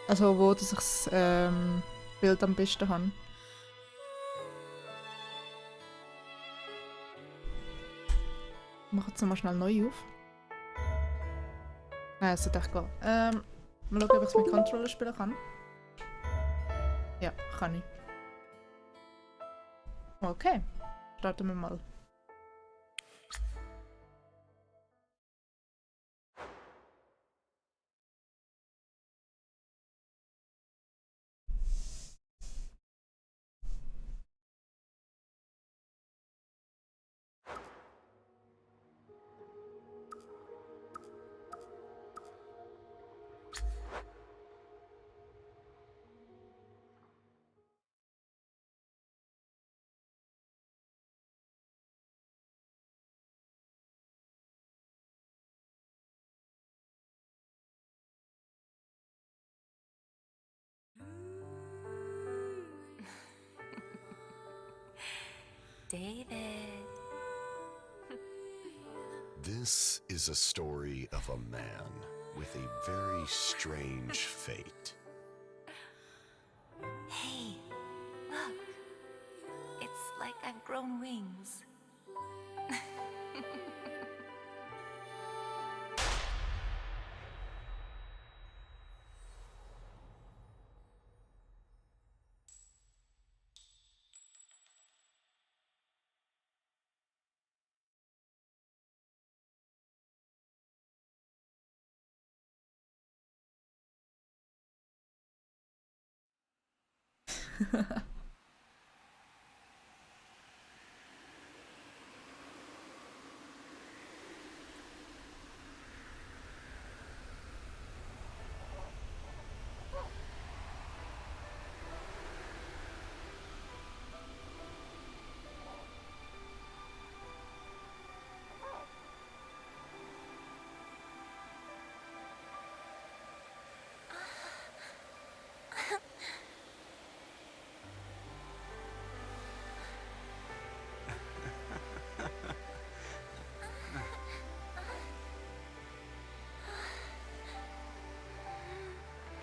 Also wo dass ich das Bild am besten habe. Ich mache jetzt mal schnell neu auf. Nein, es sollte echt gehen. Mal schauen, ob ich es mit Controller spielen kann. Ja, kann ich. Okay, starten wir mal. David. This is a story of a man with a very strange fate. Hey, look. It's like I've grown wings.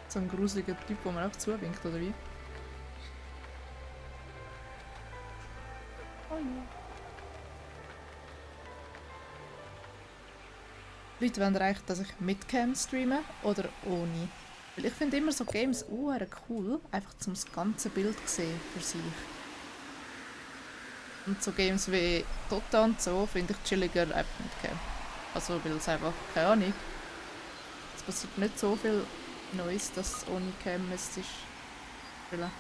So ein gruseliger Typ, der mir auch zuwinkt, oder wie? Oh ja. Leute wollen eigentlich, dass ich mit Cam streame oder ohne. Weil ich finde immer so Games cool, einfach zum das ganze Bild sehen für sich. Und so Games wie Dota und so finde ich chilliger einfach mit Cam. Also weil es einfach, keine Ahnung, es passiert nicht so viel Neues, dass es ohne Cam müsste spielen.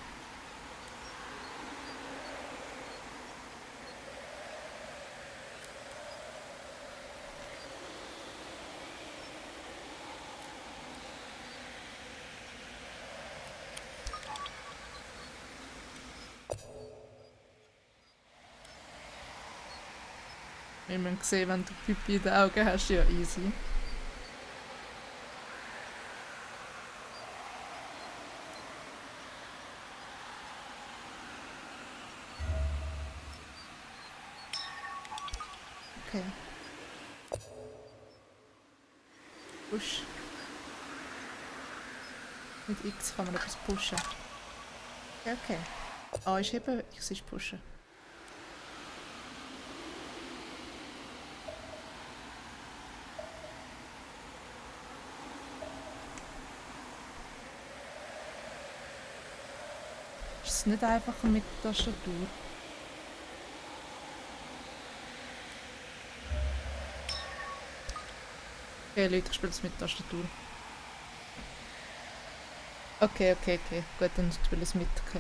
Wir müssen sehen, wenn du Pipi in den Augen hast, ja easy. Okay. Push. Mit X kann man etwas pushen. Okay, okay. A ist heben, X ist pushen. Ist es nicht einfacher mit der Tastatur? Okay, Leute, ich spiele es mit der Tastatur. Okay, okay, okay. Gut, dann spiele ich es mit. Okay.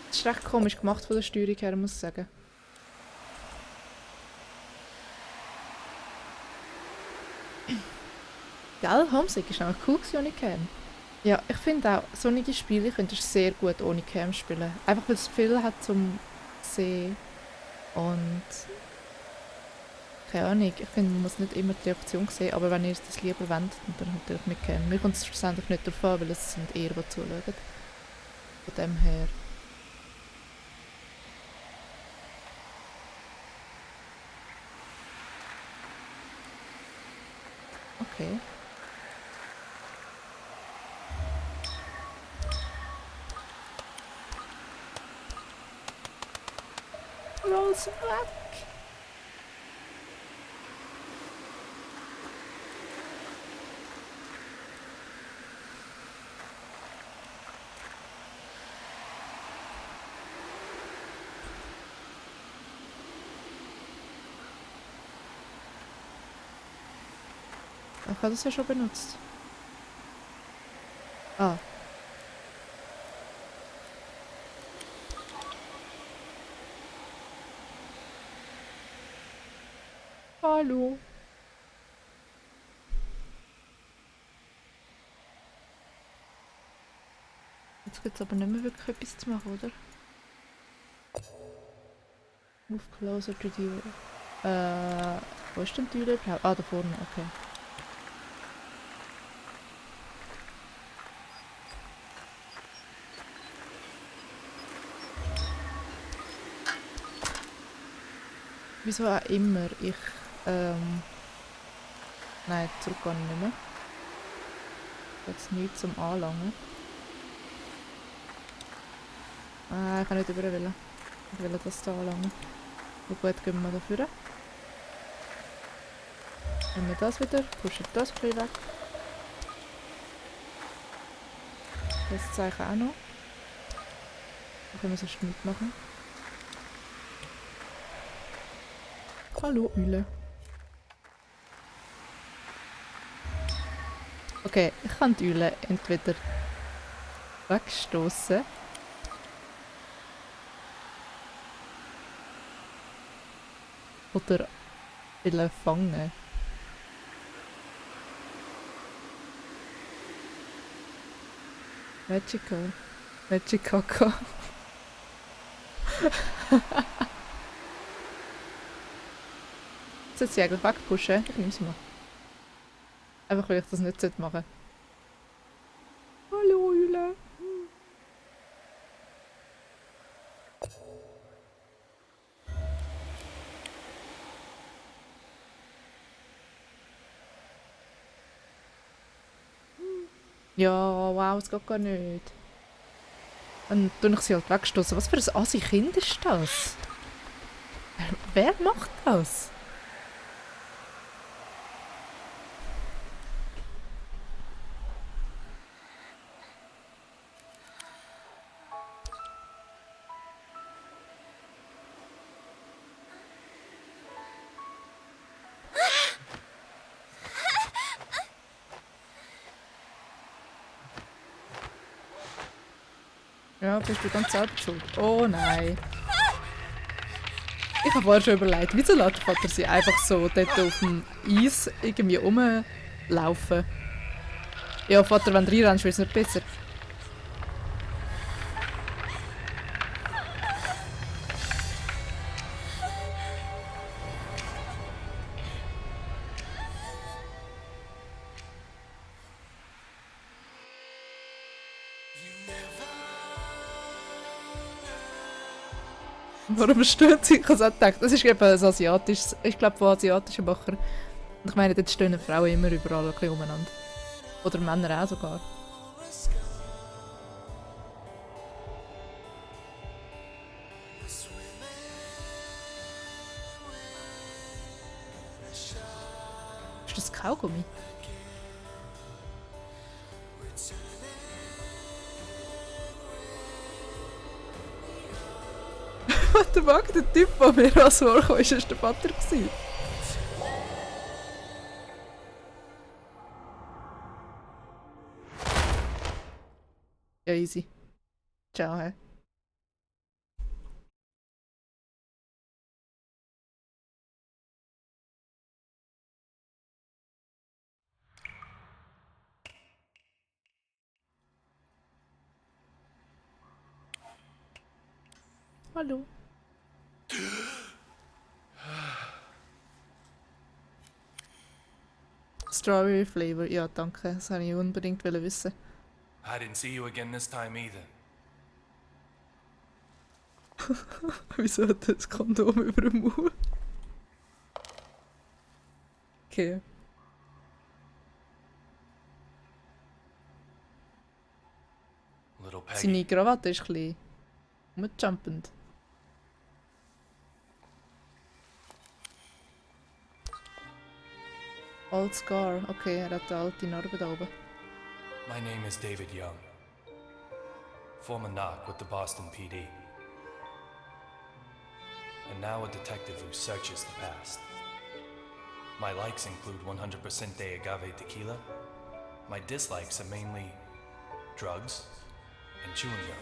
Das ist recht komisch gemacht von der Steuerung her, muss ich sagen. Gell, Homesick ist auch cool ohne Cam. Ja, ich finde auch, solche Spiele könntest du sehr gut ohne Cam spielen. Einfach weil es viel hat zum Sehen. Und Keine Ahnung, ich finde, man muss nicht immer die Reaktion sehen, aber wenn ihr das lieber wendet, dann natürlich nicht gerne. Mir kommt es schlussendlich nicht darauf an, weil es sind eher, die zuschauen. Von dem her. Okay. Rolls weg! Ich habe das ja schon benutzt. Ah. Hallo. Jetzt gibt es aber nicht mehr wirklich etwas zu machen, oder? Move closer to the... wo ist denn die Tür überhaupt? Ah, da vorne, okay. Wieso auch immer ich, nein, zurück kann ich nicht mehr. Jetzt nichts zum Anlangen. Ah, ich kann nicht über wollen. Ich will das hier anlangen. So gut, gehen wir dafür. Nehmen wir das wieder, pushen das ein bisschen weg. Das Zeichen auch noch. Dann können wir sonst nichts machen. Hallo, Eule. Okay, ich kann die Eule entweder wegstoßen. Oder will fangen. Magical. Magicaka. Sollte sie eigentlich wegpushen? Ich nehme sie mal. Einfach weil ich das nicht machen sollte. Hallo, Eule. Ja, wow, es geht gar nicht. Dann tue ich sie halt wegstoßen. Was für ein Assi-Kind ist das? Wer macht das? Ja, bist du ganz selbst schuld. Oh nein. Ich habe vorher schon überlegt, wieso lässt der Vater sie einfach so dort auf dem Eis irgendwie rumlaufen? Ja, Vater, wenn du reinrennst, wird es nicht besser. Warum stehen sie? Ich habe auch gedacht, das ist eben ein asiatisches, ich glaube von asiatischen Macher. Und ich meine, dort stehen Frauen immer überall ein bisschen umeinander. Oder Männer auch sogar. Ist das Kaugummi? Warte mal, der Typ, der mir als vorkam, war der Vater. Ja, easy. Ciao, hä? Hallo. Strawberry Flavor, ja danke, das wollte ich unbedingt wissen. I didn't see you again this time either. Wieso hat er das Kondom über dem Maul? Okay. Little Peggy. Seine Krawatte ist ein bisschen rumjumpend. Old Scar, okay, er hat eine alte Narbe da oben. My name is David Young. Former knock with the Boston PD. And now a detective who searches the past. My likes include 100% de agave tequila. My dislikes are mainly drugs and chewing gum.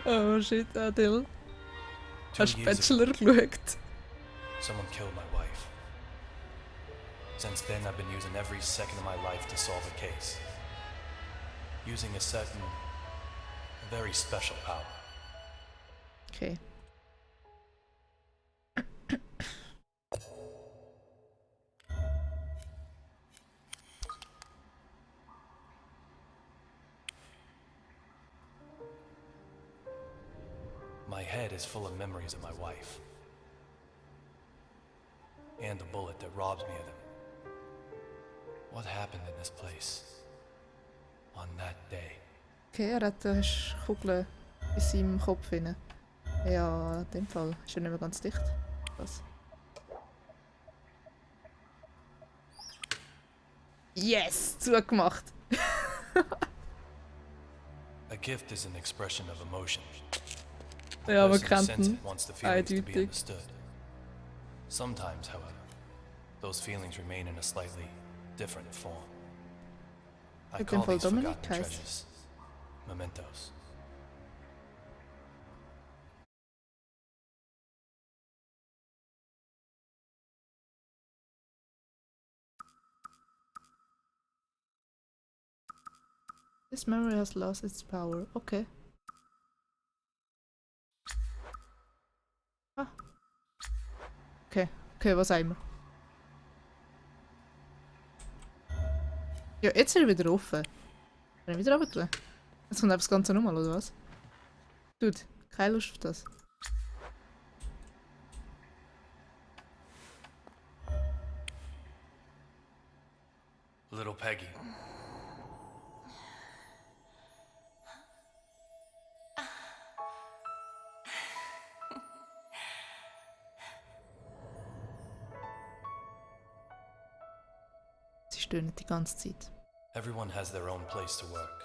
Oh shit, Adil. 2 Hast du years ago, Bachelor geschaut? someone killed my wife. Since then, I've been using every second of my life to solve a case. Using a certain, very special power. Okay. My head is full of memories of my wife. And the bullet that robs me of them. What happened in this place? On that day? Okay, er hat eine Kugel in seinem Kopf drin. Ja, in dem Fall ist er nicht mehr ganz dicht. Was? Yes! Zugemacht! A gift is an expression of emotion. The Ja, man person who kennt sends ihn. it wants the feelings to be Eindeutig. understood. Sometimes, however, those feelings remain in a slightly different form. I In dem call Fall these Dominik forgotten heisst. treasures mementos. This memory has lost its power. Okay. Ah. Okay, okay, was haben wir? Ja, jetzt ist er wieder offen. Kann ich wieder runter tun? Jetzt kommt einfach das Ganze nochmal, oder was? Dude, keine Lust auf das. Little Peggy. Sie stöhnt die ganze Zeit. Everyone has their own place to work.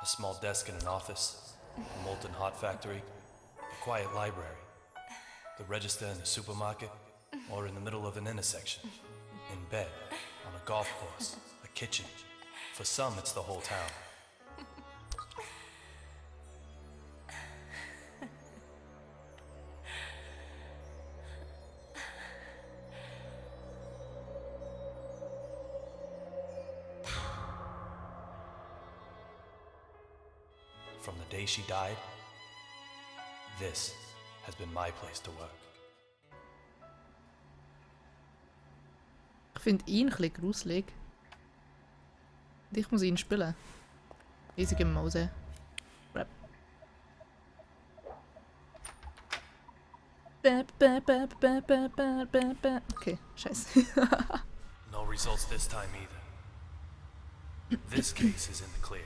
A small desk in an office, a molten hot factory, a quiet library, the register in a supermarket, or in the middle of an intersection, in bed, on a golf course, a kitchen. For some, it's the whole town. From the day she died, this has been my place to work. Ich finde ihn ein bisschen gruselig. Und ich muss ihn spielen. Riesige Mause. Rap. Okay, scheiße. No results this time either. This case is in the clear.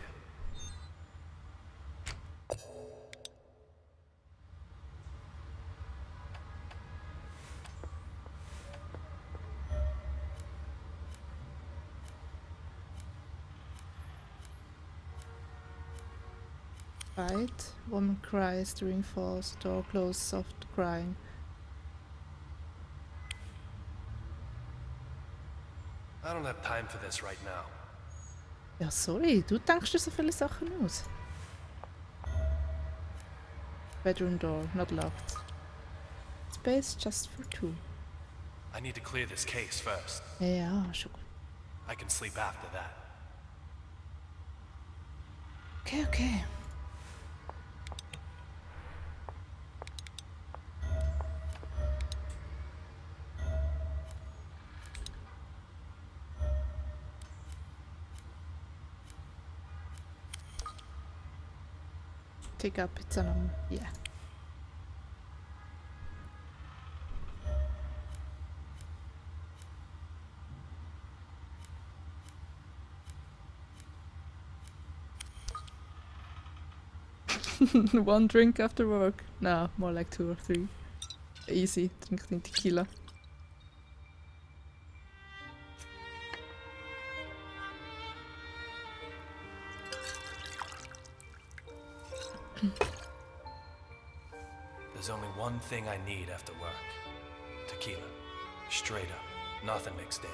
Right. Woman cries during falls. Door closed. Soft crying. I don't have time for this right now. Ja, sorry. Du denkst dir so viele Sachen aus. Bedroom door. Not locked. Space just for two. I need to clear this case first. Ja, schon gut. I can sleep after that. Okay, okay. Pizza noch. Yeah. One drink after work? No, more like 2 or 3. Easy, drink den Tequila. There's only one thing I need after work. Tequila. Straight up. Nothing mixed in.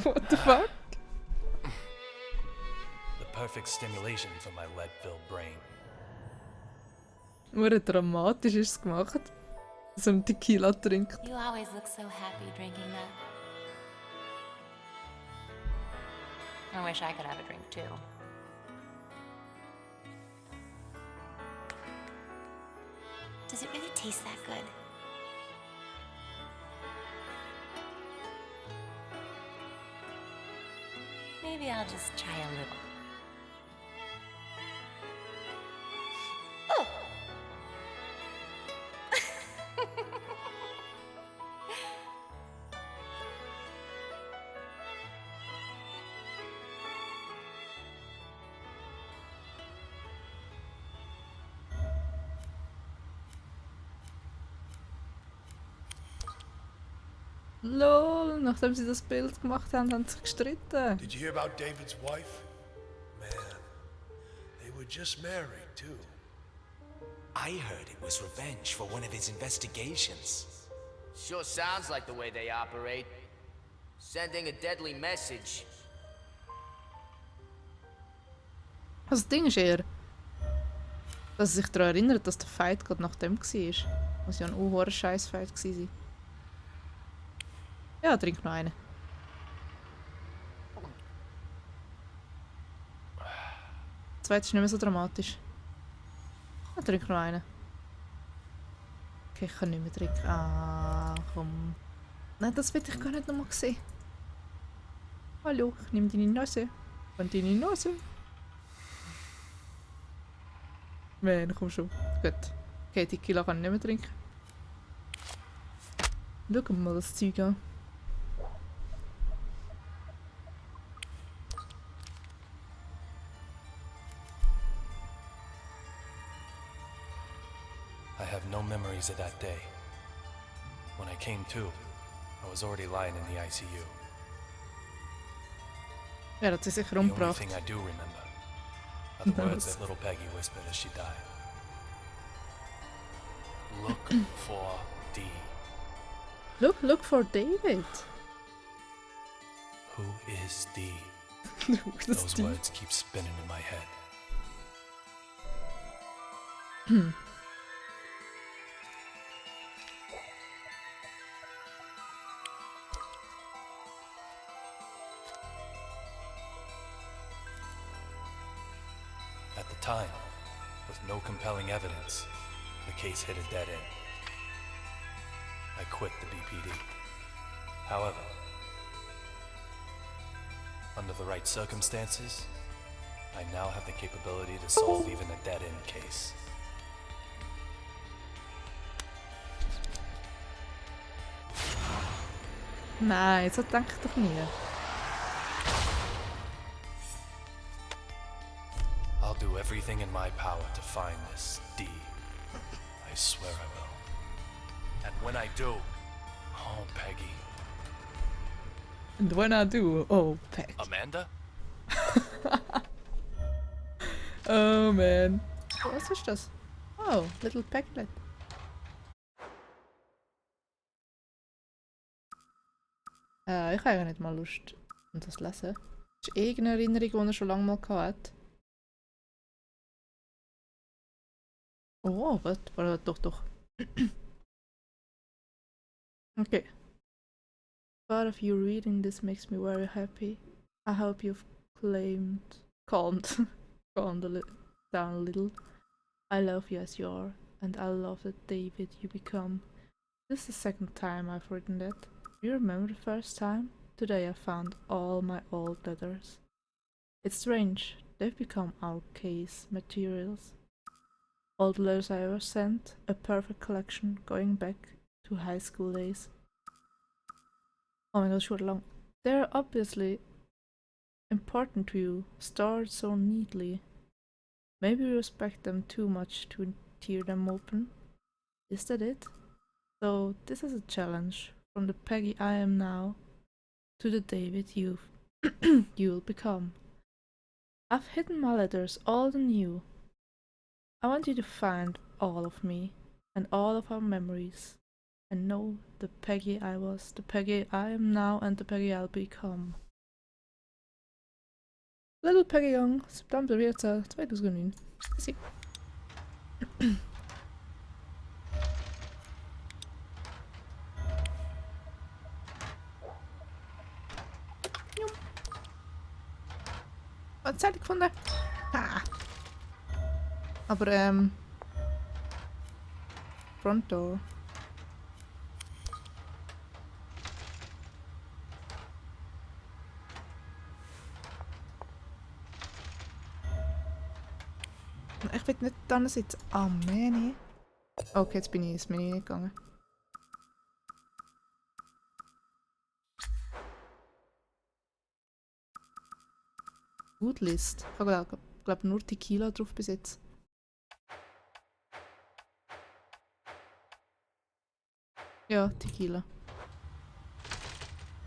What the fuck? The perfect stimulation for my lead-filled brain. Nur dramatisch ist es gemacht. So ein Tequila trinkt. You always look so happy drinking that. I wish I could have a drink too. Does it really taste that good? Maybe I'll just try a little. Oh! Lol, nachdem sie das Bild gemacht haben, haben sie gestritten. Did you hear about David's wife? Man, they were just married, too. I heard it was revenge for one of his investigations. Sure sounds like the way they operate. Sending a deadly message. Also das Ding ist eher, dass sie sich daran erinnert, dass der Fight gerade nach dem war. Muss ja ein unhoher Scheiß-Fight gewesen sein. Ja, trink noch einen. Der zweite ist nicht mehr so dramatisch. Ja, trink noch einen. Okay, ich kann nicht mehr trinken. Ah, komm. Nein, das will ich gar nicht nochmal sehen. Hallo, ich nehme deine Nase. Und deine Nase. Man, komm schon. Gut. Okay, Tequila kann ich nicht mehr trinken. Schauen wir mal das Zeug an. I have no memories of that day. When I came to, I was already lying in the ICU. Er hat sie sicher The only umgebracht. thing I do remember are the words that little Peggy whispered as she died. Look for D. Look for David. Who is D? Das Those ist die. words keep spinning in my head. At the time, with no compelling evidence, the case hit a dead end. I quit the BPD. However, under the right circumstances, I now have the capability to solve even a dead-end case. Nein, so denke ich doch nie. I'll do everything in my power to find this D. I swear I will. And when I do, oh, Peggy. And when I do, oh, Peck. Amanda? Oh man. Was ist das? Oh, little Packlet. Ich habe eigentlich nicht mal Lust, um das zu lesen. Das ist irgendeine Erinnerung, die er schon lange mal hatte. Oh, warte, doch. Okay. Part of you reading this makes me very happy. I hope you've calmed a down a little. I love you as you are, and I love the David you become. This is the second time I've written that. Do you remember the first time? Today I found all my old letters. It's strange, they've become our case materials. All the letters I ever sent, a perfect collection going back to high school days. Oh my gosh, what long. They're obviously important to you, stored so neatly. Maybe you respect them too much to tear them open. Is that it? So this is a challenge, from the Peggy I am now to the David you'll become. I've hidden my letters all than you. I want you to find all of me and all of our memories and know the Peggy I was, the Peggy I am now, and the Peggy I'll become. Little Peggy Young, September 14, 2009. Zie. Was hätte ich gefunden? Ha. Aber Front Door. Ich will nicht da sitzen. Ah, Manny. Okay, jetzt bin ich ins Menü gegangen. Foodlist. Ich habe glaube nur Tequila drauf bis jetzt. Ja, Tequila.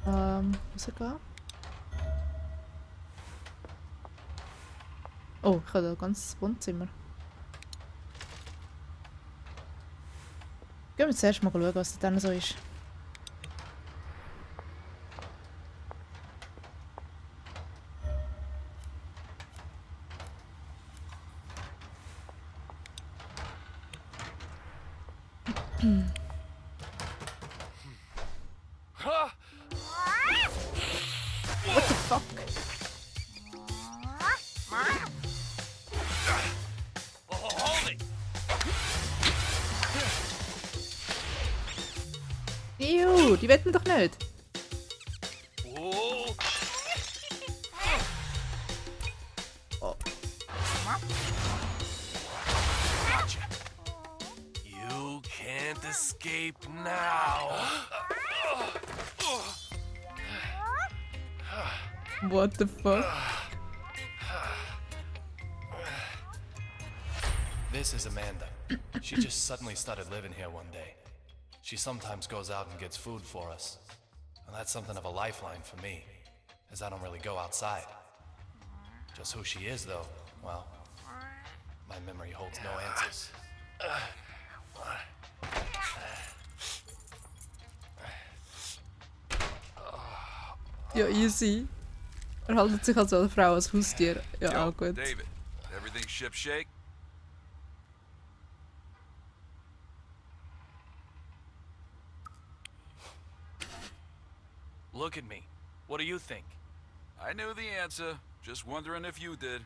Rausgehen. Oh, ich habe da ganz Wohnzimmer. Gehen wir zuerst mal schauen, was da dann so ist. What the fuck? Ew, die wetten doch nicht. Oh. Gotcha. You can't escape now. What the fuck? This is Amanda. She just suddenly started living here one day. She sometimes goes out and gets food for us. And that's something of a lifeline for me, as I don't really go outside. Just who she is, though, well, my memory holds no answers. Ja, easy. Haltet sich als eine Frau als Haustier. Ja, Yo, auch gut. David, everything shipshape? Look at me. What do you think? I knew the answer. Just wondering if you did.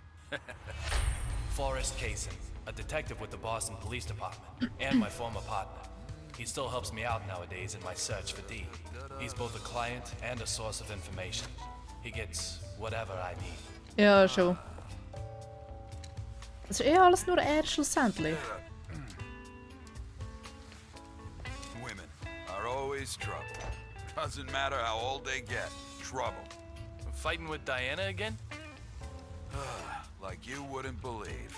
Forrest Kaysen, a detective with the Boston Police Department, and my former partner. He still helps me out nowadays in my search for Dee. He's both a client and a source of information. He gets whatever I need. Ja, schon. Das ist alles nur er schlussendlich. Women are always trouble. Doesn't matter how old they get. Trouble. Fighting with Diana again? Like you wouldn't believe.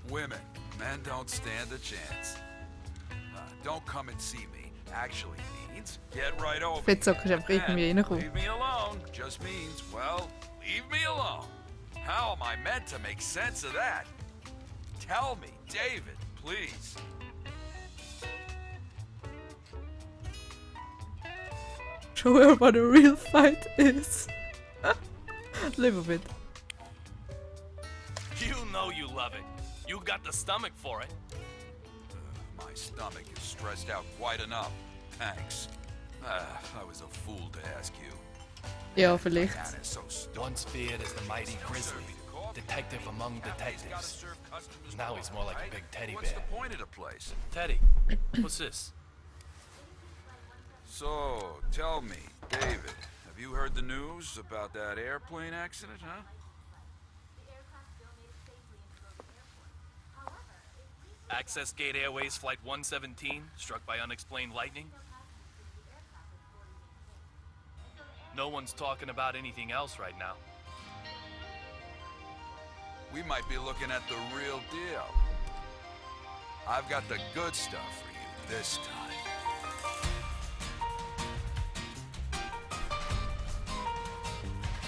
Women, men don't stand a chance. Don't come and see me. Actually means get right over. Fettsack ist einfach irgendwie reingekommen. Leave me alone just means, well, leave me alone. How am I meant to make sense of that? Tell me, David, please. Show her what a real fight is. Live a bit. You know you love it. You got the stomach for it. My stomach is stressed out quite enough. Thanks. I was a fool to ask you. Ja, vielleicht. That is so stupid. Once feared as the mighty grizzly, detective among detectives. Now he's more like a big teddy What's bear. the point of the place? Teddy, what's this? So, tell me, David, have you heard the news about that airplane accident, huh? Access Gate Airways Flight 117, struck by unexplained lightning? No one's talking about anything else right now. We might be looking at the real deal. I've got the good stuff for you this time.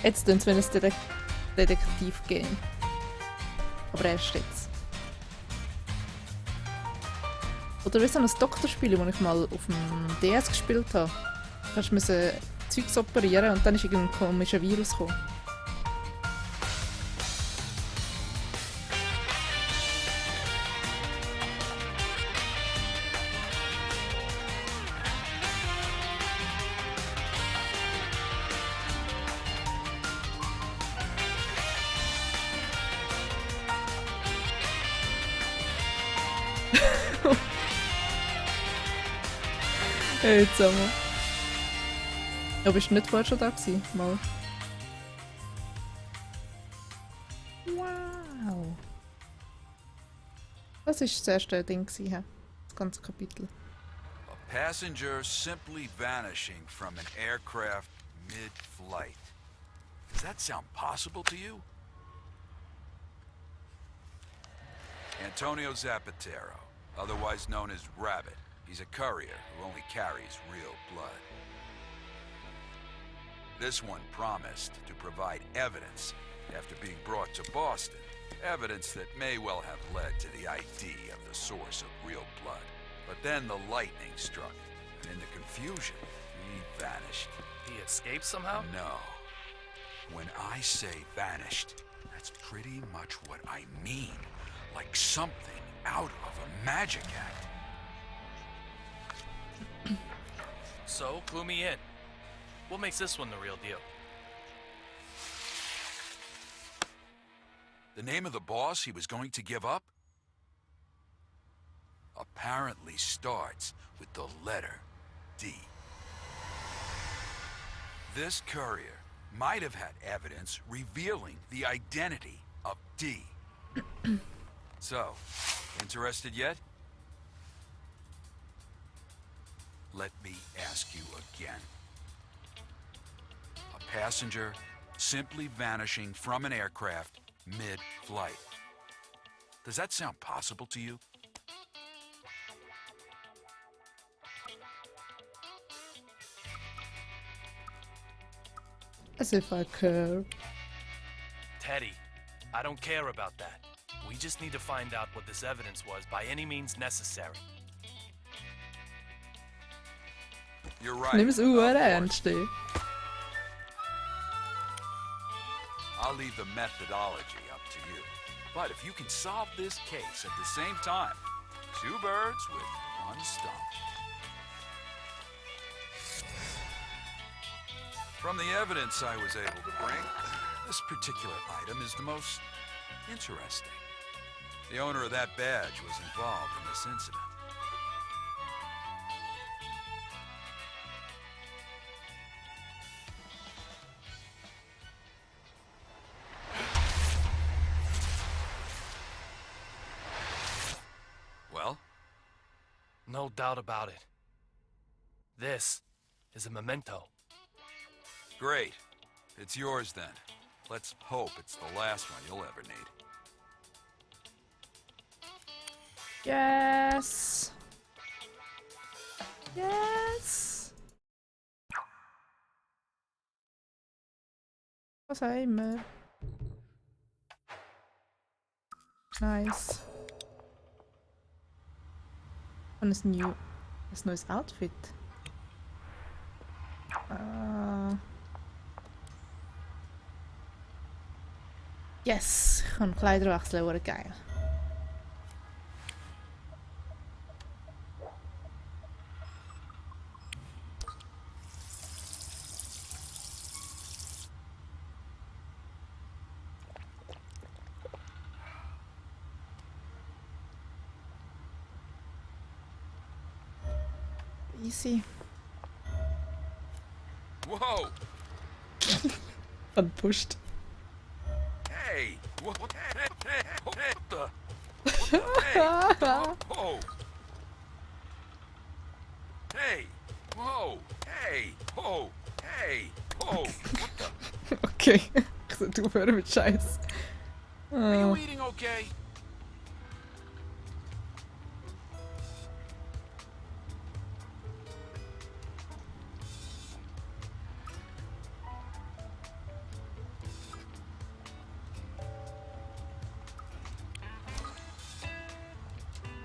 Jetzt tun sie wie ein Detektiv-Game. Aber erst jetzt. Oder wie so ein Doktorspiel, das ich mal auf dem DS gespielt habe. Da musste Zeugs operieren und dann ist irgendein komischer Virus gekommen. Hey, zusammen. Ja, bist du nicht vorher schon da gewesen? Mal. Wow. Das war das erste Ding, das ganze Kapitel. A passenger simply vanishing from an aircraft mid-flight. Does that sound possible to you? Antonio Zapatero, otherwise known as Rabbit. He's a courier who only carries real blood. This one promised to provide evidence after being brought to Boston. Evidence that may well have led to the ID of the source of real blood. But then the lightning struck, and in the confusion, he vanished. He escaped somehow? No. When I say vanished, that's pretty much what I mean. Like something out of a magic act. So, clue me in. What makes this one the real deal? The name of the boss he was going to give up? Apparently starts with the letter D. This courier might have had evidence revealing the identity of D. So, interested yet? Let me ask you again. A passenger simply vanishing from an aircraft mid-flight. Does that sound possible to you? As if I care. Teddy, I don't care about that. We just need to find out what this evidence was by any means necessary. You're right. Nimm es of course. ernst, ey. I'll leave the methodology up to you. But if you can solve this case at the same time, two birds with one stone. From the evidence I was able to bring, this particular item is the most interesting. The owner of that badge was involved in this incident. Well? No doubt about it. This is a memento. Great. It's yours then. Let's hope it's the last one you'll ever need. Yes! Yes! Was haben wir? Nice. Und ein neues Outfit. Yes! Ich kann Kleider wechseln, wäre geil. Easy. Whoa! Unpusht. Hey! What the? What the? Hey! Whoa! Hey! Whoa! Hey! Whoa! Hey! Whoa! What the? Okay. Ich sollte aufhören mit Scheiß. Are you eating okay?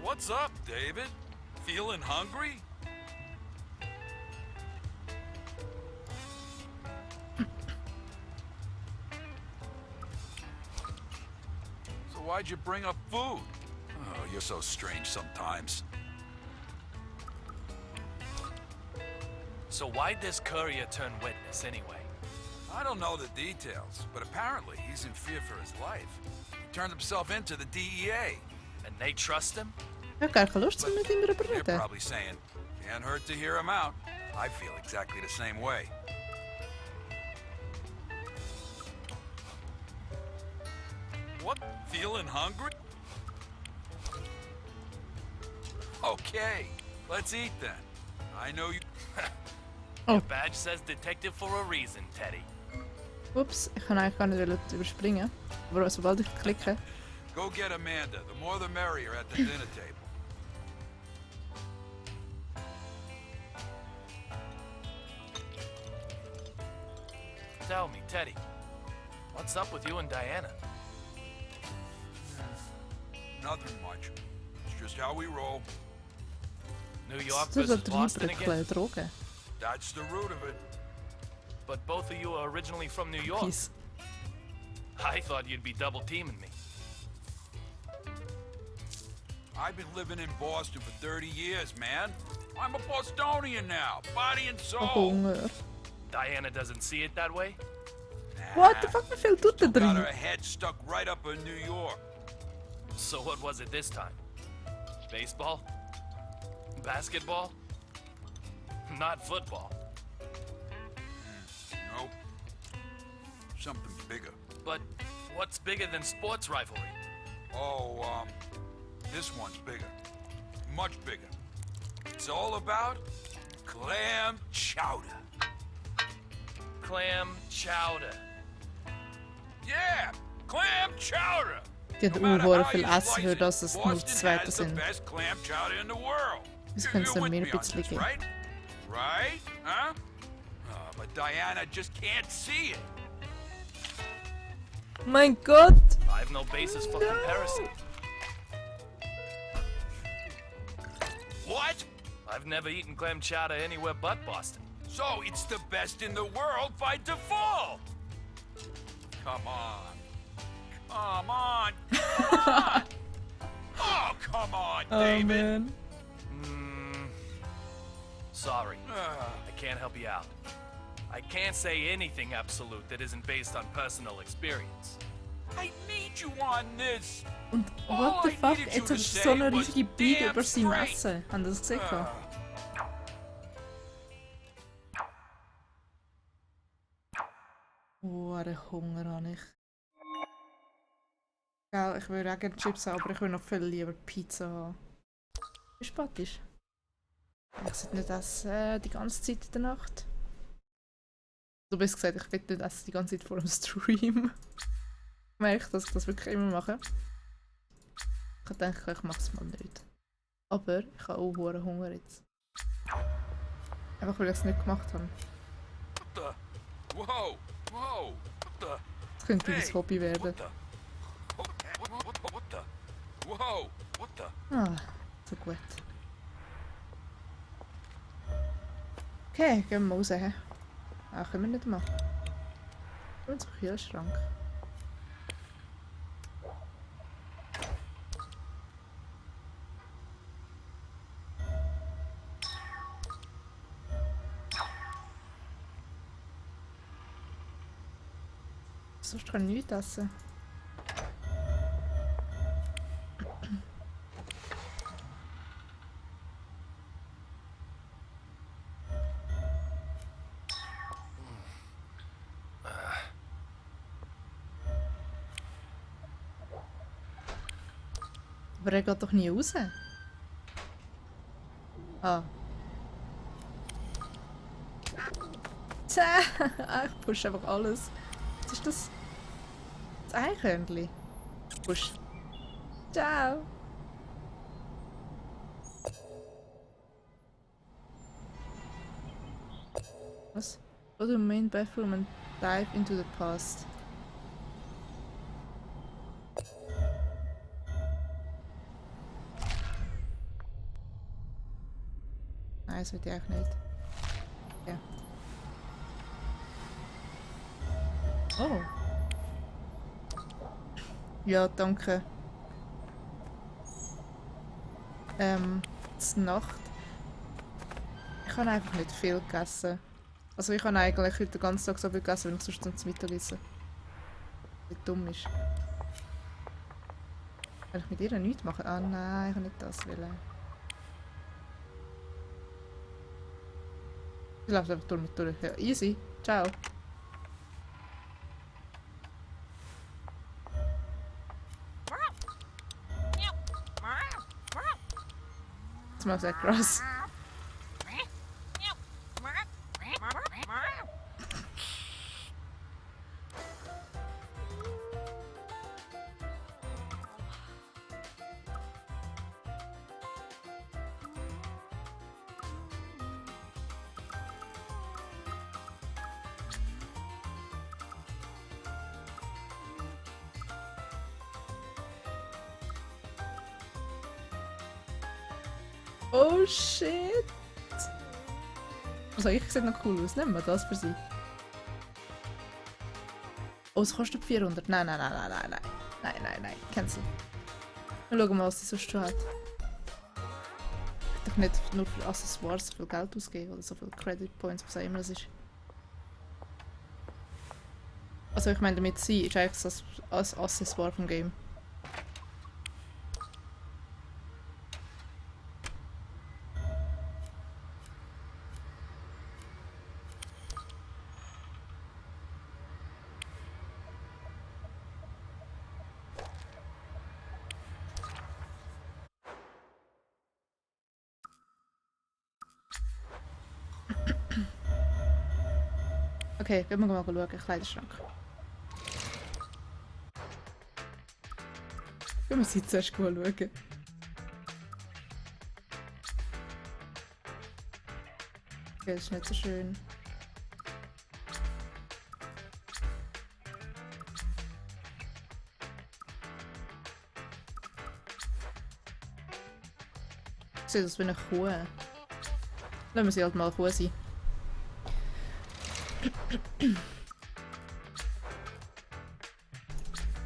What's up, David? Feeling hungry? So why'd you bring up food? Oh, you're so strange sometimes. So why'd this courier turn witness anyway? I don't know the details, but apparently he's in fear for his life. He turned himself into the DEA. And they trust him? Ich habe gar keine Lust, um mit ihm darüber zu You're reden. probably saying, can't hurt to hear him out. I feel exactly the same way. What? Feeling hungry? Okay, let's eat then. I know you... Your badge says detective for a reason, Teddy. Ups, ich kann eigentlich gar nicht überspringen. Aber sobald ich klicke... Go get Amanda. The more the merrier at the dinner table. Tell me, Teddy, what's up with you and Diana? Nothing much. It's just how we roll. New York Das versus ist Boston again? Drogen. That's the root of it. But both of you are originally from New York. Peace. I thought you'd be double teaming me. I've been living in Boston for 30 years, man. I'm a Bostonian now, body and soul. Hunger. Diana doesn't see it that way? What the fuck, wie viel tut der Got drin? her head stuck right up in New York. So what was it this time? Baseball? Basketball? Not football. Nope. Something bigger. But what's bigger than sports rivalry? Oh, this one's bigger. Much bigger. It's all about clam chowder. Clam chowder. Yeah, clam chowder. Die hat No matter unheuer how viel you Essen, slice für it, das es nur Boston Zweite has the sind. best clam chowder in the world. Wieso können sie You're dann mir with ein me on bisschen this, geben? right? Right? Huh? But Diana just can't see it. Mein Gott! I have no basis for comparison. What? I've never eaten clam chowder anywhere but Boston. So it's the best in the world by default. Come on. Come on. Come on. Oh, come on, Oh David. man. Sorry, I can't help you out. I can't say anything absolute that isn't based on personal experience. I need you on this. Und All what the I fuck? needed you Jetzt to hat er so say eine was riesige Beige damn über seinem straight. Essen. Habt ihr das gesehen? Den Hunger habe ich. Gell, ich würde auch gerne Chips haben, aber ich will noch viel lieber Pizza haben. Wie spät ist? Ich sollte nicht essen die ganze Zeit in der Nacht. Du bist gesagt, ich will nicht essen die ganze Zeit vor dem Stream. Ich merke, dass ich das wirklich immer mache. Ich denke, ich mache es mal nicht. Aber ich habe auch hohen Hunger jetzt. Einfach weil ich es nicht gemacht habe. What the? Whoa. Whoa. What the? Das könnte mein Hobby werden. What the? What the? Whoa. What the? Ah, so gut. Okay, gehen wir mal raus. He? Ah, können wir nicht machen. Und zum Kühlschrank. Sonst kann ich nichts essen. Aber er geht doch nie raus. Ah. Tja, ich push einfach alles. Was ist das? Das Eichhörnchen. Push. Ciao. Was? Go to the main bathroom and dive into the past. Nein, das will ich auch nicht. Ja. Oh. Ja, danke. zur Nacht. Ich habe einfach nicht viel gegessen. Also ich habe eigentlich heute den ganzen Tag so viel gegessen, wenn ich sonst zum Mittag esse. Wie dumm ist. Kann ich mit ihr nichts machen? Ah nein, ich habe nicht das wollen. Sie läuft einfach durch mit durch. Ja, easy. Ciao. Smells like grass. Oh shit! Also ich sieht noch cool aus, nehmen wir das für sie. Oh, es kostet 400. Nein, nein, nein, nein, nein, nein. Nein, nein, nein. Cancel. Wir schauen mal, was sie sonst schon hat. Ich darf nicht nur für Accessoires so viel Geld ausgeben oder so viel Credit Points, was auch immer das ist. Also ich meine damit, sie ist eigentlich das Accessoire vom Game. Okay, gehen wir mal schauen, Kleiderschrank. Gehen wir sie zuerst schauen. Okay, das ist nicht so schön. Sieht aus wie eine Kuh. Lassen wir sie halt mal Kuh sein.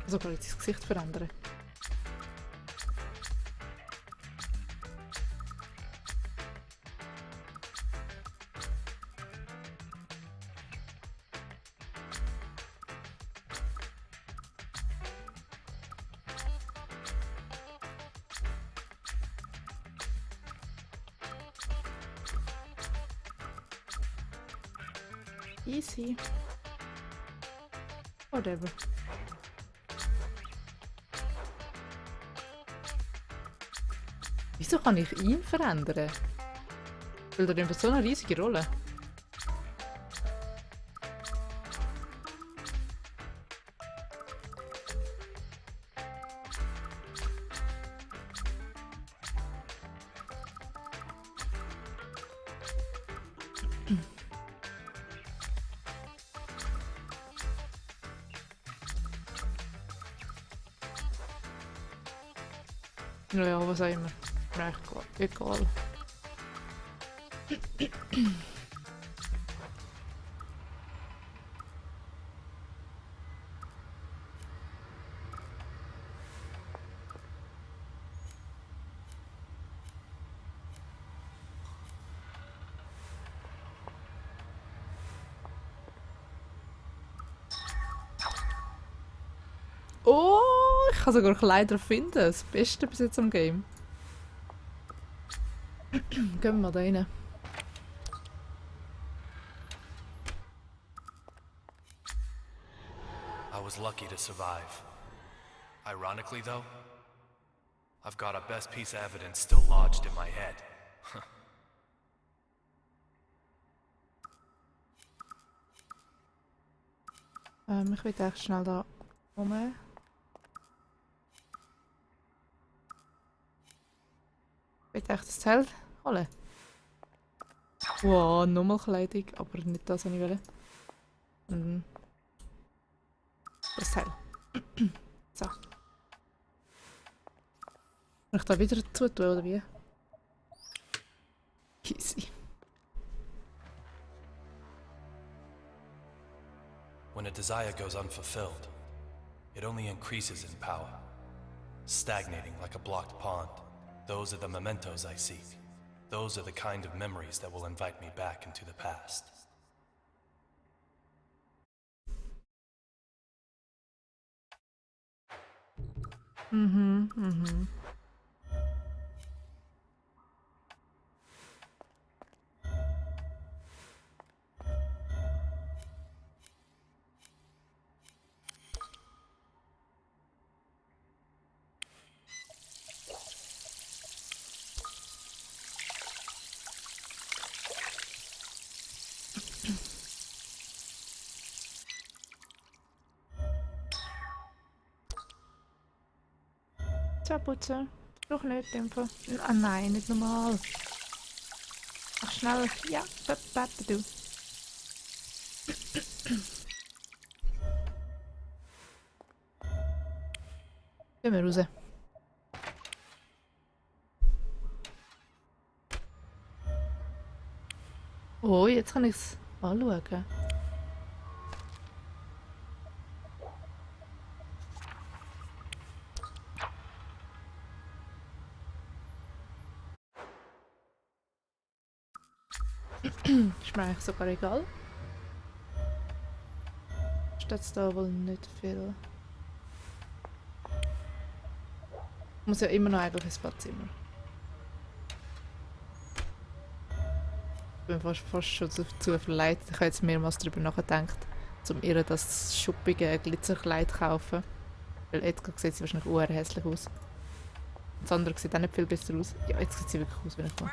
Also kann ich das Gesicht verändern. Easy. Whatever. Wieso kann ich ihn verändern? Weil er nimmt so eine riesige Rolle. Ja, was auch immer. Mir eigentlich egal. Oh, ich kann sogar Kleider finden. Das Beste bis jetzt am Game. Gehen wir mal da rein. I was lucky to survive. Ironically, though, I've got our best piece of evidence still lodged in my head. Ich will echt schnell da rum. Ich will echt das Teil holen. Wow, nochmal Kleidung, aber nicht das, was ich will. Das Teil. So. Kann ich da wieder dazu tun, oder wie? Easy. When a desire goes unfulfilled, it only increases in power, stagnating like a blocked pond. Those are the mementos I seek. Those are the kind of memories that will invite me back into the past. Ciao, Putze. Doch nicht, in dem Fall. Ah nein, nicht normal. Mach schnell. Ja, bitte du. Gehen wir raus. Oh, jetzt kann ich es anschauen. Ist mir eigentlich sogar egal. Steht da wohl nicht viel. Muss ja immer noch eigentlich ins Badzimmer. Ich bin fast schon dazu verleitet. Ich habe jetzt mehrmals darüber nachgedacht, um ihr das schuppige Glitzerkleid zu kaufen. Weil jetzt sieht sie wahrscheinlich auch hässlich aus. Das andere sieht auch nicht viel besser aus. Ja, jetzt sieht sie wirklich aus, wenn ich komme.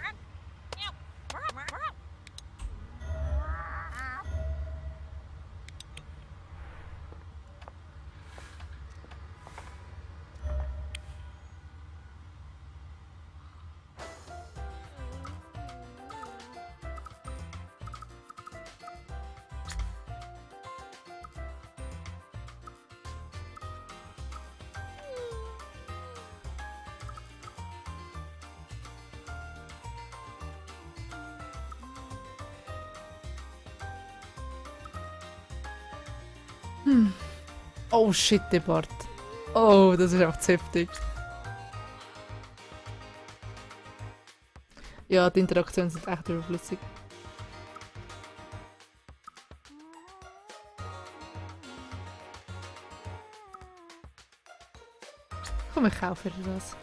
Oh shit, der Bart. Oh, das ist einfach zu heftig. Ja, die Interaktionen sind echt überflüssig. Komm, ich kaufe dir das.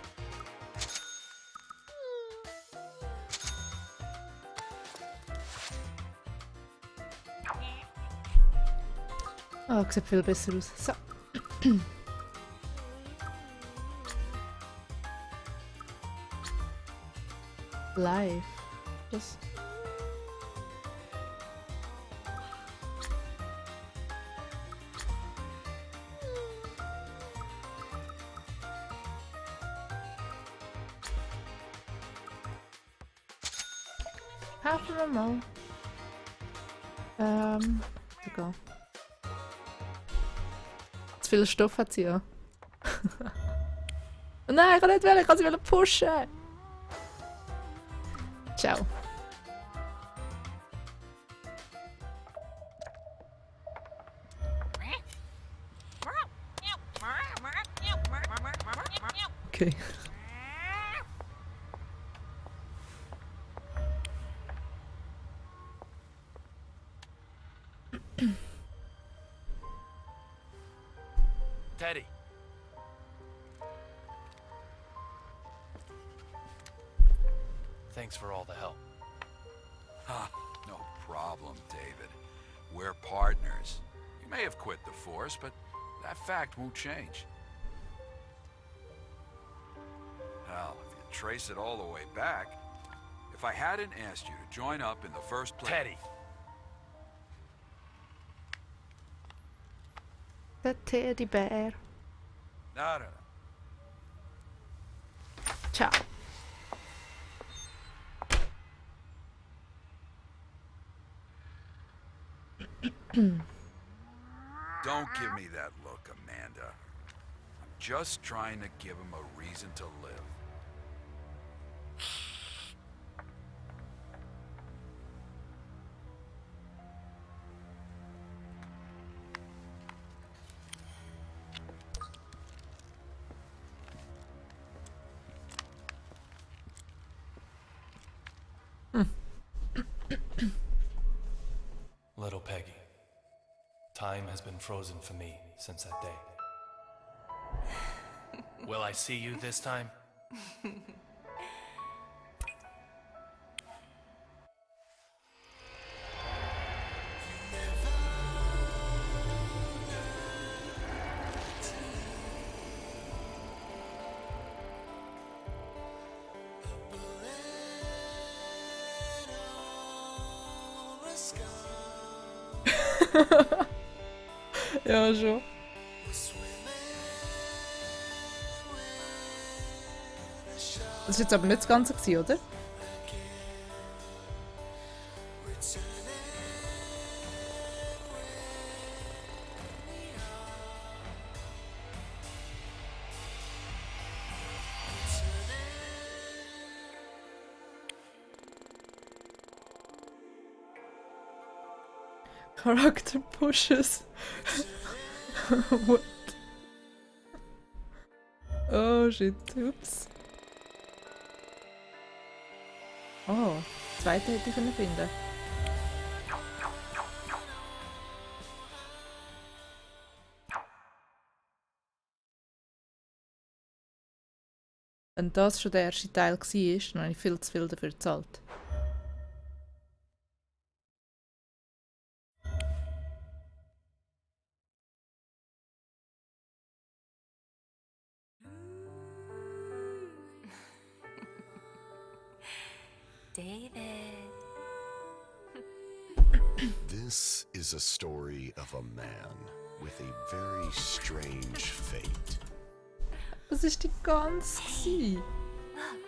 Oh, sieht viel besser aus. So. Live. Was? Kaufen wir mal. Egal. Zu viel Stoff hat sie ja. Nein, ich kann nicht wählen, ich kann sie pushen. Ciao. Okay. Teddy. Thanks for all the help. Huh, no problem, David. We're partners. You may have quit the force, but that fact won't change. Well, if you trace it all the way back, if I hadn't asked you to join up in the first place... Teddy! Der Teddybär. No, no, no. Ciao. Don't give me that look, Amanda. I'm just trying to give him a reason to live. Little Peggy. Time has been frozen for me since that day. Will I see you this time? Ja, schon. Das war jetzt aber nicht das Ganze, gewesen, oder? Character pushes. What? Oh shit, ups. Oh, zweite hätte ich finden können. Wenn das schon der erste Teil war, dann habe ich viel zu viel dafür gezahlt. David. This is a story of a man with a very strange fate. Was ist die ganze Zeit? Look.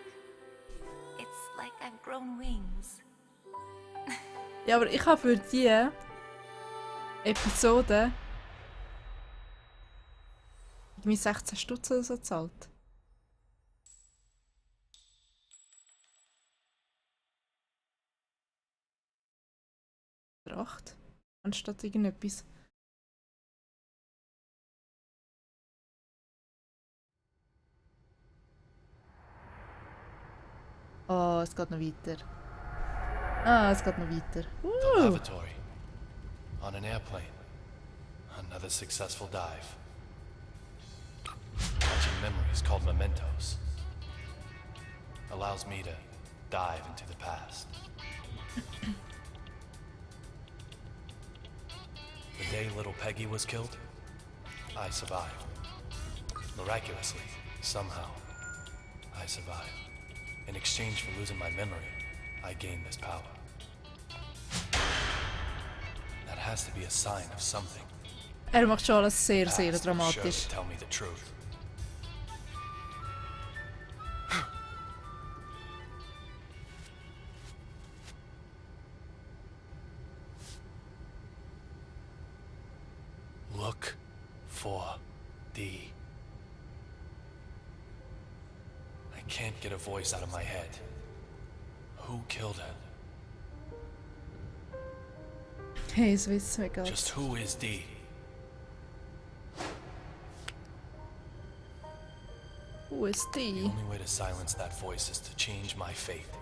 It's like I've grown wings. Ja, aber ich habe für die Episode irgendwie 16 Stutz oder so gezahlt. Oder 8, anstatt irgendetwas. Oh, es geht noch weiter. Ah, es geht noch weiter. The lavatory. On an airplane. Another successful dive. Catching memories called mementos. Allows me to dive into the past. The day little Peggy was killed, I survived. Miraculously, somehow, I survived. In exchange for losing my memory, I gained this power. That has to be a sign of something. Macht schon alles sehr, sehr Past will dramatisch. surely tell me the truth. Look for D. I can't get a voice out of my head. Who killed her? Hey, es wissen wir gerade. Just who is D? Wo ist The die? only way to silence that voice is to change my fate.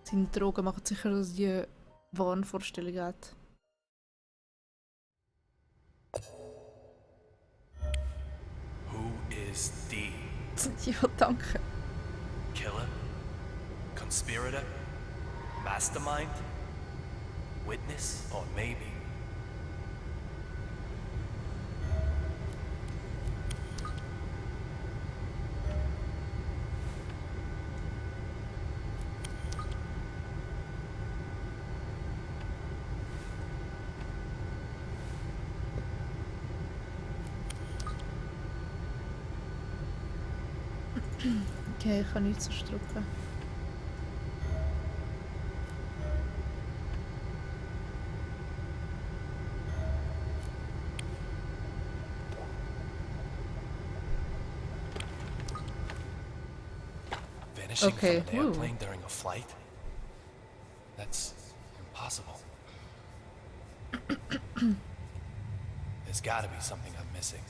Seine Drogen machen sicher, dass die Wahnvorstellung hat. Who is D? Ja, danke. Killer? Conspirator? Mastermind? Witness? Or maybe? Okay, ich kann nichts sonst drücken. Vanishing Okay, from an airplane during a flight? That's impossible. There's gotta be something I'm missing.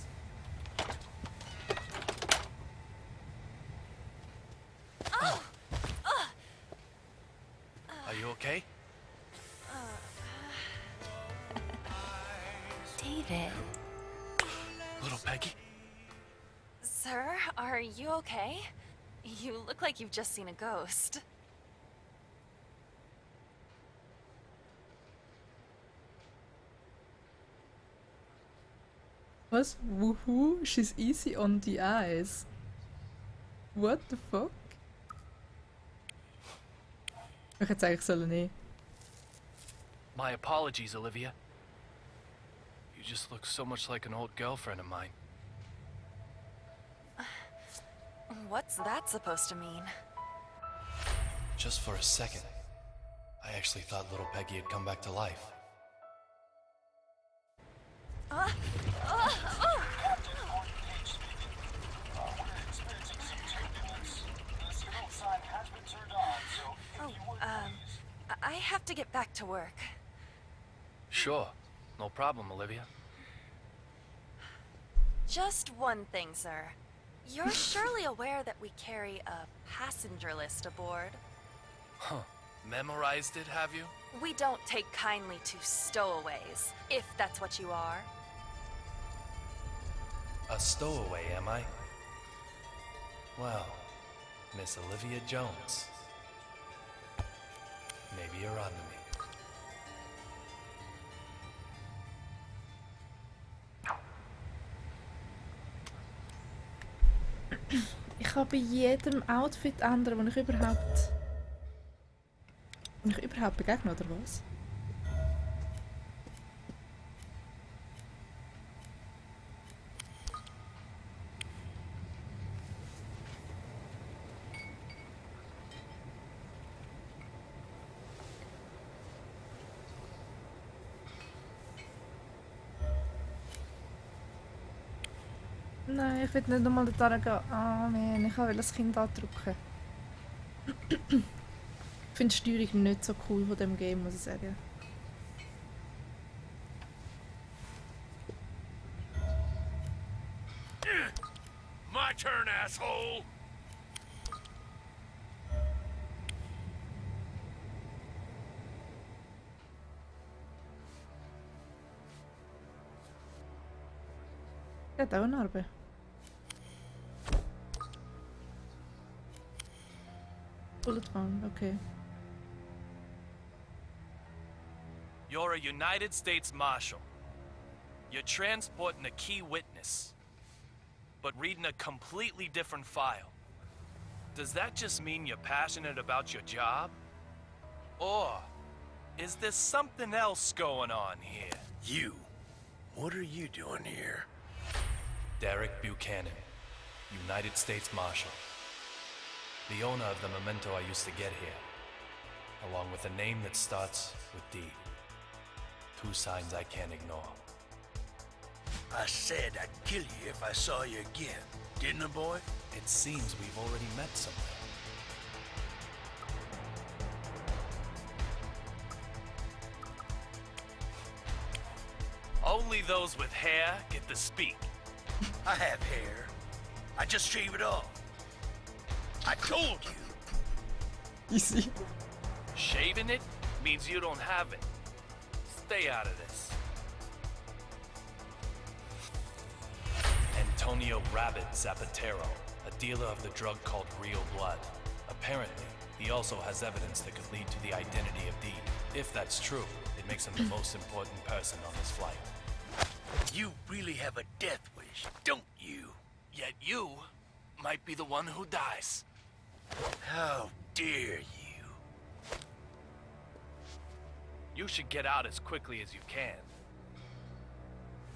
Are you okay? David. Little Peggy? Sir, are you okay? You look like you've just seen a ghost. Was? Woohoo, she's easy on the eyes. What the fuck? Ich hätte eigentlich sollen nicht. My apologies, Olivia. You just look so much like an old girlfriend of mine. What's that supposed to mean? Just for a second, I actually thought little Peggy had come back to life. I have to get back to work. Sure, no problem, Olivia. Just one thing, sir. You're surely aware that we carry a passenger list aboard. Huh. Memorized it, have you? We don't take kindly to stowaways, if that's what you are. A stowaway, am I? Well, Miss Olivia Jones. Maybe you're on to me. Ich kann bei jedem Outfit ändern, das ich überhaupt begegne, oder was? Nein, ich will nicht nochmal da gehen. Ah, man, ich will das Kind andrücken. Ich finde die Steuerung nicht so cool von dem Game, muss ich sagen. My turn, asshole! Ja, da eine Narbe. Bullet round, okay. You're a United States Marshal. You're transporting a key witness, but reading a completely different file. Does that just mean you're passionate about your job? Or is there something else going on here? You. What are you doing here? Derek Buchanan, United States Marshal. The owner of the memento I used to get here, along with a name that starts with D. Two signs I can't ignore. I said I'd kill you if I saw you again, didn't I, boy? It seems we've already met somewhere. Only those with hair get to speak. I have hair. I just shave it off. I told you. Easy. Shaving it means you don't have it. Stay out of this. Antonio Rabbit Zapatero, a dealer of the drug called Real Blood. Apparently, he also has evidence that could lead to the identity of D. If that's true, it makes him the most important person on this flight. You really have a death wish, don't you? Yet you might be the one who dies. How dare you? You should get out as quickly as you can.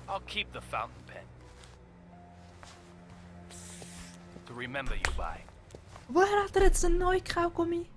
I'll keep the fountain pen to remember you by. Woher hat er jetzt einen neuen Kaugummi?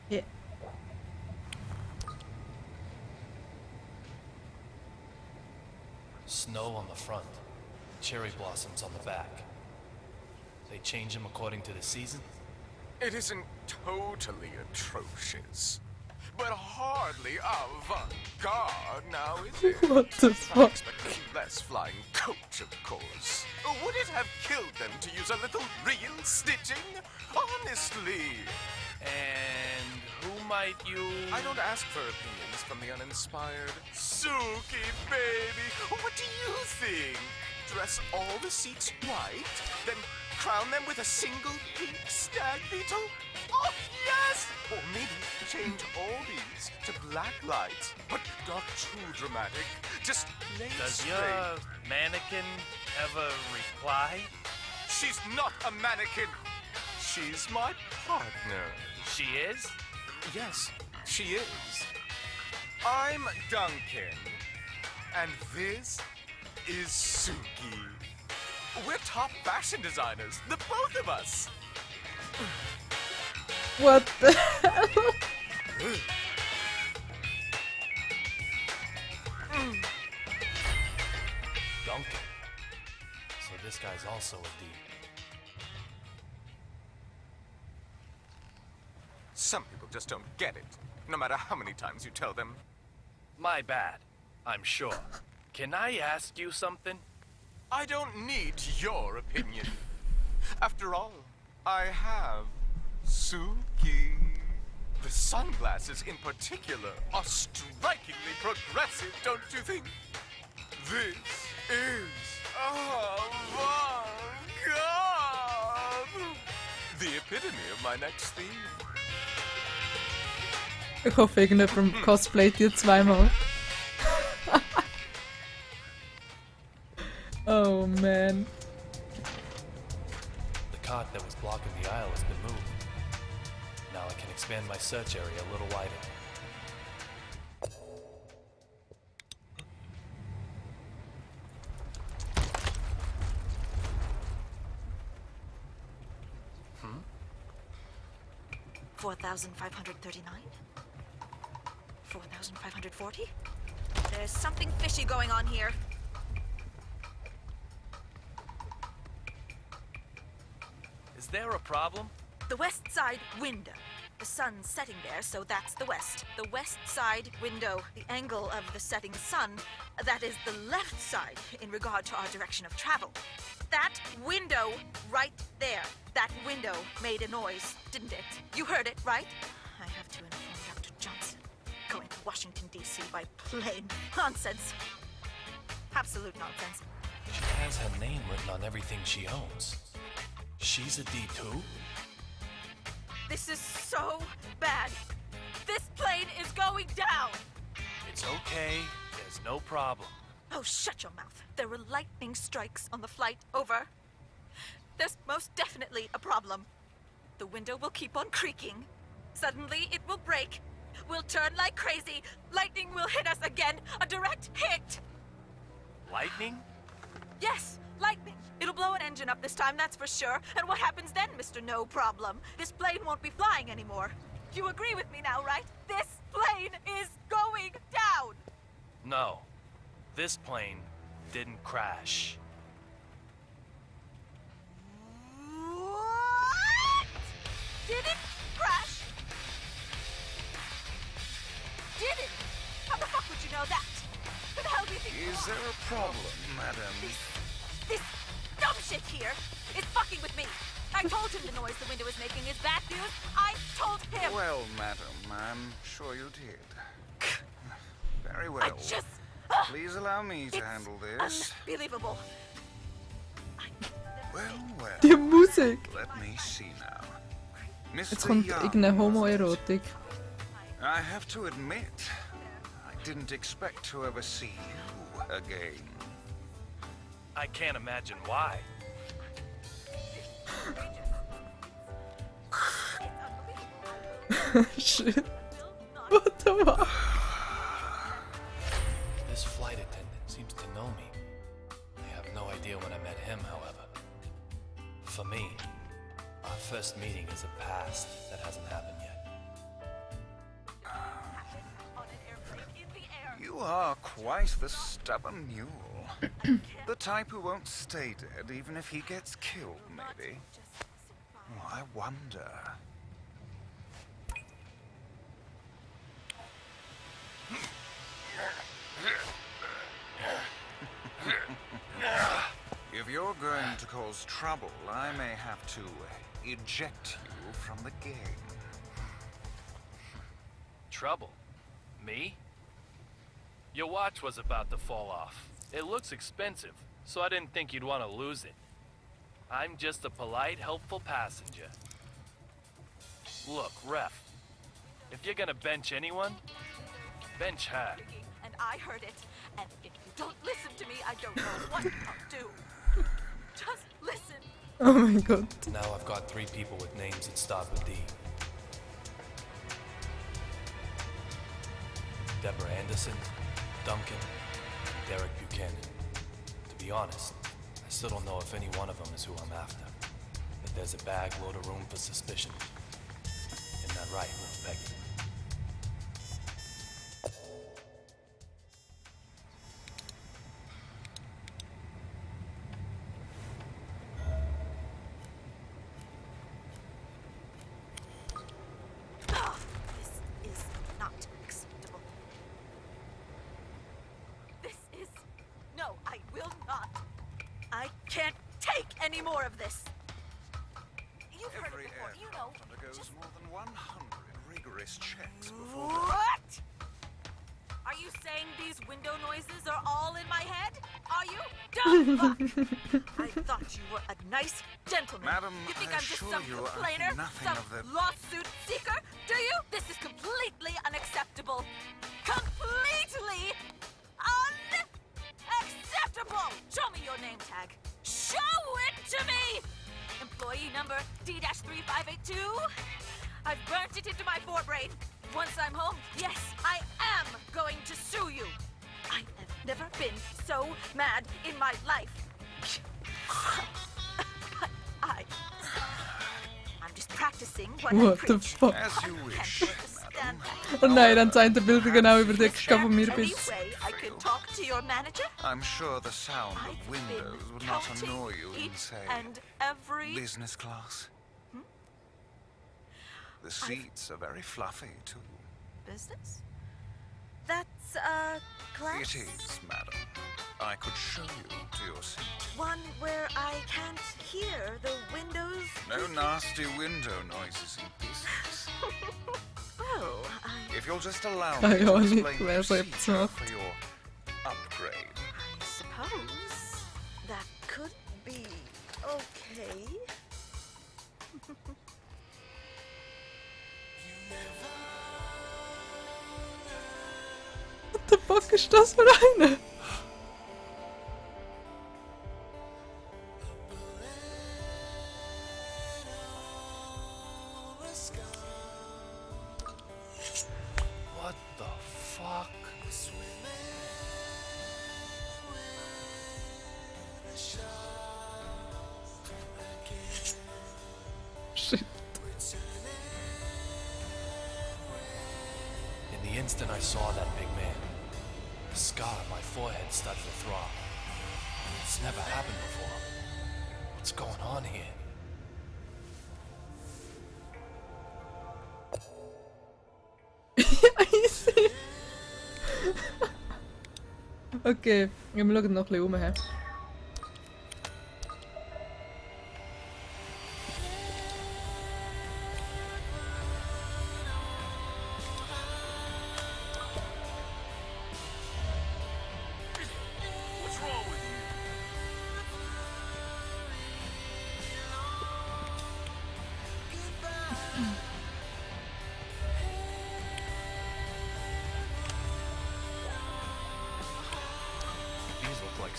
Ja. Snow on the front, cherry blossoms on the back. They change them according to the season? It isn't totally atrocious, but hardly avant-garde now, is it? What the I fuck? expect less flying coach, of course. Would it have killed them to use a little real stitching? Honestly. And who might you... I don't ask for opinions from the uninspired. Suki, baby, what do you think? Dress all the seats white, then crown them with a single pink stag beetle? Oh, yes! Or maybe change all these to black lights, but not too dramatic. Just lay Does straight. your mannequin ever reply? She's not a mannequin. She's my partner. She is? Yes, she is. I'm Duncan, and this is Suki. We're top fashion designers, the both of us. What the hell? Duncan. So this guy's also a D. Some people just don't get it, no matter how many times you tell them. My bad, I'm sure. Can I ask you something? I don't need your opinion. After all, I have Suki. The sunglasses in particular are strikingly progressive, don't you think? This is avant-garde. The epitome of my next theme. Ich hoffe, irgendjemand cosplayt die zweimal. Oh man. The cot that was blocking the aisle has been moved. Now I can expand my search area a little wider. Hmm? 4,539? 4,540? There's something fishy going on here. Is there a problem? The west side window. The sun's setting there, so that's the west. The west side window. The angle of the setting sun, that is the left side in regard to our direction of travel. That window right there. That window made a noise, didn't it? You heard it, right? I have to inform Dr. Johnson. Going to Washington, D.C. by plane. Nonsense. Absolute nonsense. She has her name written on everything she owns. She's a D2? This is so bad. This plane is going down. It's okay. There's no problem. Oh, shut your mouth. There were lightning strikes on the flight over. There's most definitely a problem. The window will keep on creaking. Suddenly it will break. We'll turn like crazy. Lightning will hit us again. A direct hit. Lightning? Yes, lightning. It'll blow an engine up this time, that's for sure. And what happens then, Mr. No Problem? This plane won't be flying anymore. You agree with me now, right? This plane is going down. No. This plane didn't crash. What? Did it crash? Did it? How the fuck would you know that? Who the hell do you think you Is are? there a problem, madam? This dumb shit here is fucking with me. I told him the noise the window was making is bad news. I told him. Well, madam, I'm sure you did. Very well. I just... Please allow me to handle this. Unbelievable. Well, Die Musik. let me see now. Jetzt Mr. kommt Young, irgendeine Homoerotik. I have to admit, I didn't expect to ever see you again. I can't imagine why. Shit. What the fuck? This flight attendant seems to know me. I have no idea when I met him, however. For me, our first meeting is a past that hasn't happened yet. You are quite the stubborn mule. The type who won't stay dead even if he gets killed, maybe. Oh, I wonder. If you're going to cause trouble, I may have to eject you from the game. Trouble? Me? Your watch was about to fall off. It looks expensive, so I didn't think you'd want to lose it. I'm just a polite, helpful passenger. Look, Ref, if you're gonna bench anyone, bench her. And I heard it. And if you don't listen to me, I don't know what I'll do. Just listen. Oh my god. Now I've got 3 people with names that start with D. Deborah Anderson, Duncan, Derek Buchanan. To be honest, I still don't know if any one of them is who I'm after. But there's a bag load of room for suspicion. Isn't that right, little Peggy? This is not acceptable. This is... No, I will not. I can't take any more of this. You've heard Every it before, you know. aircraft undergoes more than 100 rigorous checks before... What? Are you saying these window noises are all in my head? Are you? Dumb fuck! I thought you were a nice gentleman. Madam, you think I I'm just assure some you I think complainer? nothing Some of the- lawsuit seeker? Do you? This is completely unacceptable. Completely unacceptable! Show me your name tag. Show it to me! Employee number D-3582. I've burnt it into my forebrain. Once I'm home, yes, I am going to sue you. I have never been so mad in my life. I'm just practicing what I What the preach. fuck? As you wish, madam. Oh nein, dann sind die Bilder genau über die Ecke von mir Any bist. way I can talk to your manager? I'm sure the sound I've of windows been would not counting annoy you in, each say, and every... business class. The seats are very fluffy, too. Business? That's, class? It is, madam. I could show you to your seat. One where I can't hear the windows. No nasty window noises in business. Well, If you'll just allow me to Keine Ahnung, explain the wer so etwas procedure macht. for your upgrade. I suppose that could be okay. What the fuck ist das für eine? What the fuck? Shit. In the instant I saw that big man, the scar on my forehead started to throb. It's never happened before. What's going on here? Easy. Okay, wir schauen noch ein bisschen rum. He. What's wrong with you?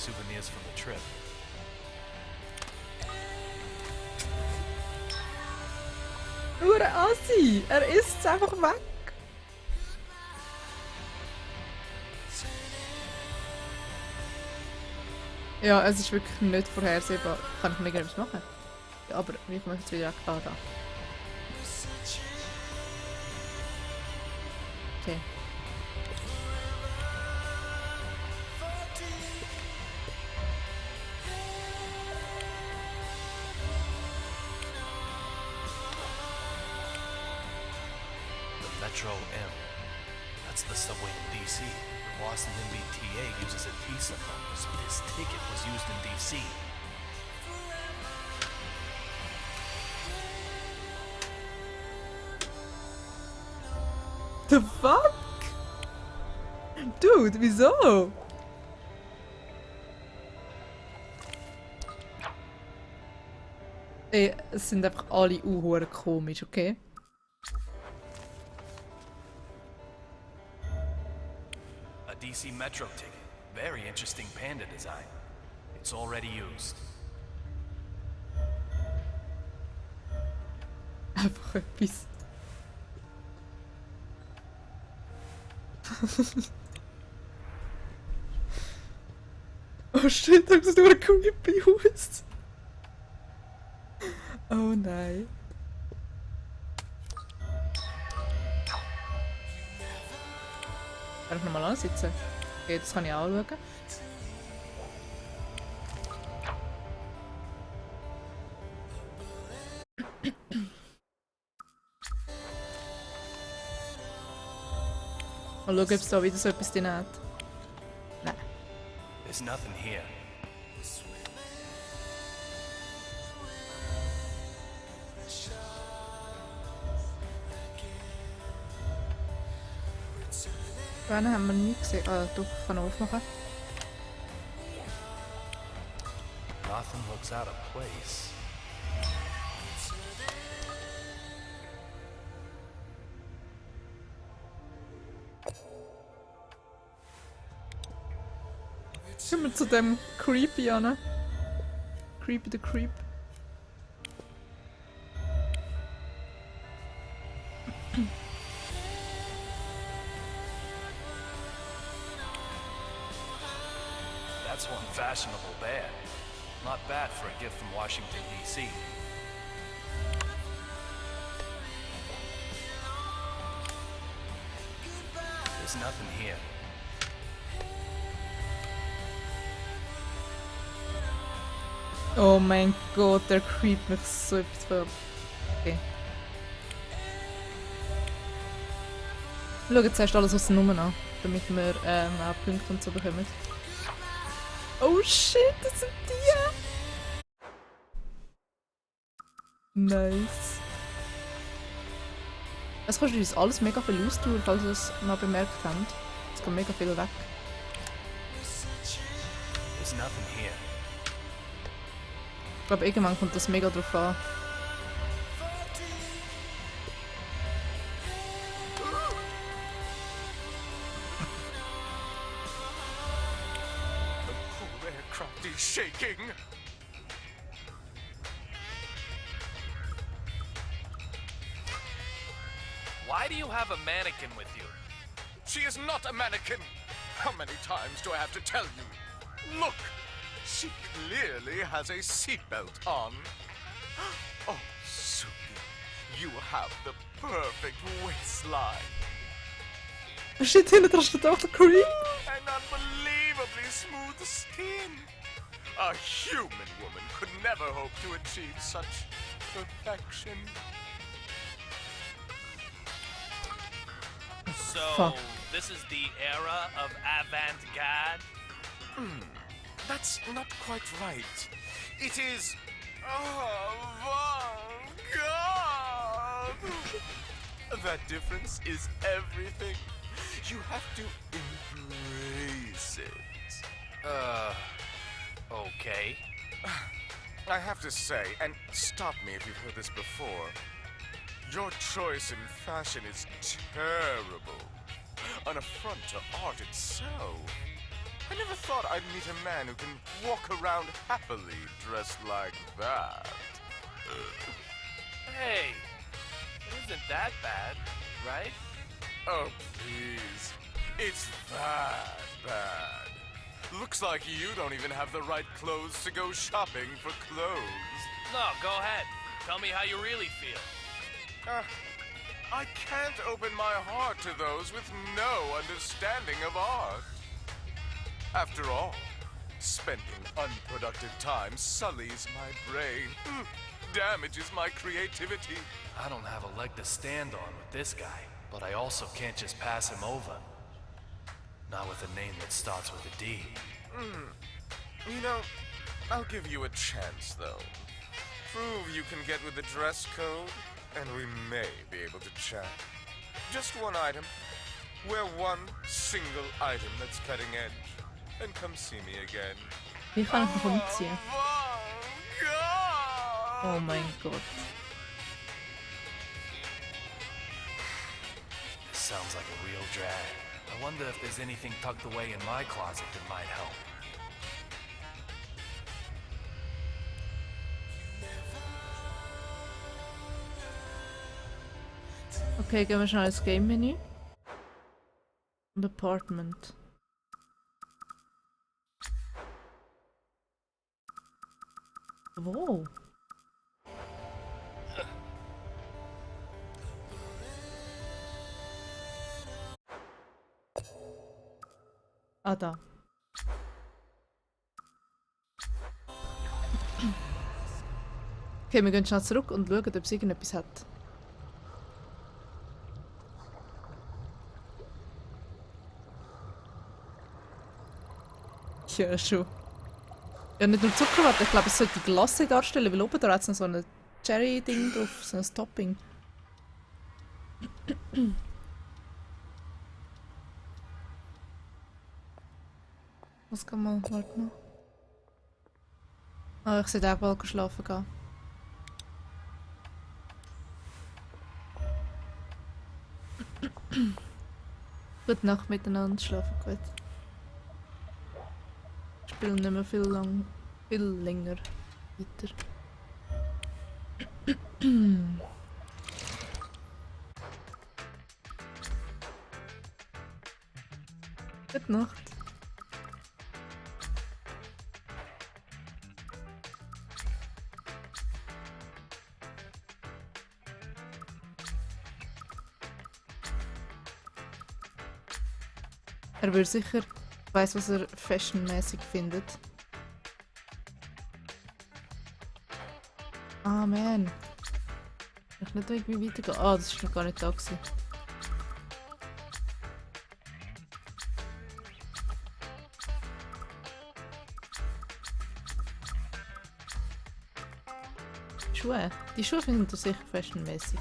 souvenirs from the trip. Nur Assi! Er isst es einfach weg! Ja, es ist wirklich nicht vorhersehbar. Kann ich mega etwas machen? Ja, aber wie komme ich jetzt wieder weg? Ah, da. Okay. The Metro M. That's the subway in DC. The Boston MBTA uses a T symbol, so this ticket was used in DC. The fuck? Dude, wieso? Ey, es sind einfach alle hure komisch, okay? A DC Metro ticket. Very interesting panda design. It's already used. Einfach etwas. Oh shit, das sieht nur creepy aus. Oh nein. Kann ich nochmal ansitzen? Okay, das kann ich auch schauen. Mal schauen, ob es da wieder so etwas drin hat. Nein. There's nothing here. Vorne haben wir nie gesehen. Ah, doch, ich kann aufmachen. Nothing looks out of place. Kommen wir zu dem Creepy an. Creepy the Creep. That's one fashionable band. Not bad for a gift from Washington, D.C. There's nothing here. Oh mein Gott, der creept mich so etwas vor. Okay. Schau jetzt erst alles aus der Nummer an, damit wir auch Punkte und so bekommen. Oh shit, das sind die! Nice. Es kostet uns alles mega viel Ausdauer, falls ihr es mal bemerkt habt. Es geht mega viel weg. There's nothing here. Ich glaube, irgendwann kommt das mega drauf an. The poor aircraft is shaking. Why do you have a mannequin with you? She is not a mannequin. How many times do I have to tell you? Look, she clearly has a seatbelt on. Oh, Suki, you have the perfect waistline. Shit, hinten dran steht auch der Creep. An unbelievably smooth skin. A human woman could never hope to achieve such perfection. So, Fuck. this is the era of avant-garde? That's not quite right. It is avant-garde. That difference is everything. You have to embrace it. Okay. I have to say, and stop me if you've heard this before, your choice in fashion is terrible. An affront to art itself. I never thought I'd meet a man who can walk around happily dressed like that. Hey, it isn't that bad, right? Oh, please. It's that bad. Looks like you don't even have the right clothes to go shopping for clothes. No, go ahead. Tell me how you really feel. I can't open my heart to those with no understanding of art. After all, spending unproductive time sullies my brain, damages my creativity. I don't have a leg to stand on with this guy, but I also can't just pass him over. Not with a name that starts with a D. You know, I'll give you a chance, though. Prove you can get with the dress code, and we may be able to chat. Just one item. Wear one single item that's cutting edge. And come see me again. Wie kann ich mich umziehen? Oh mein Gott. This sounds like a real drag. I wonder if there's anything tucked away in my closet that might help. Okay, gehen wir schnell ins Game-Menü. Und Apartment. Wo? Ah, da. Okay, wir gehen schnell zurück und schauen, ob es irgendetwas hat. Ja, schon. Ja, nicht nur Zuckerwatte, ich glaube, es sollte Glasse darstellen, weil oben da hat es noch so ein Cherry-Ding drauf, so ein Topping. Was kann man halt noch? Ah, ich sollte auch bald schlafen gehen. Gute Nacht miteinander, schlafen gut. Spielen nicht mehr viel länger weiter. Gute Nacht. Er würde sicher weiss, was er fashionmäßig findet. Ah, man. Ich nicht irgendwie weitergehen. Ah, das ist noch gar nicht da gewesen. Schuhe. Die Schuhe findet er sicher fashionmäßig.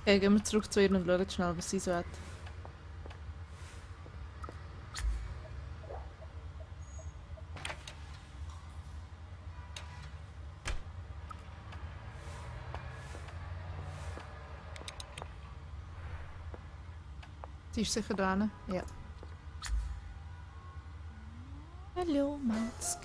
Okay, gehen wir zurück zu ihr und schauen schnell, was sie so hat. Sie ist sicher dran. Ja. Hallo, Mask.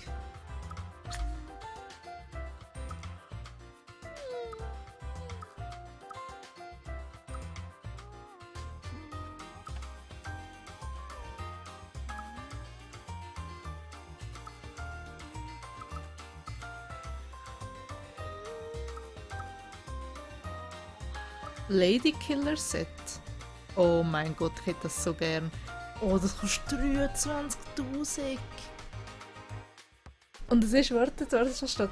Lady Killer Set. Oh mein Gott, ich hätte das so gern. Oh, das kostet 23.000. Und es ist, wartet, was steht?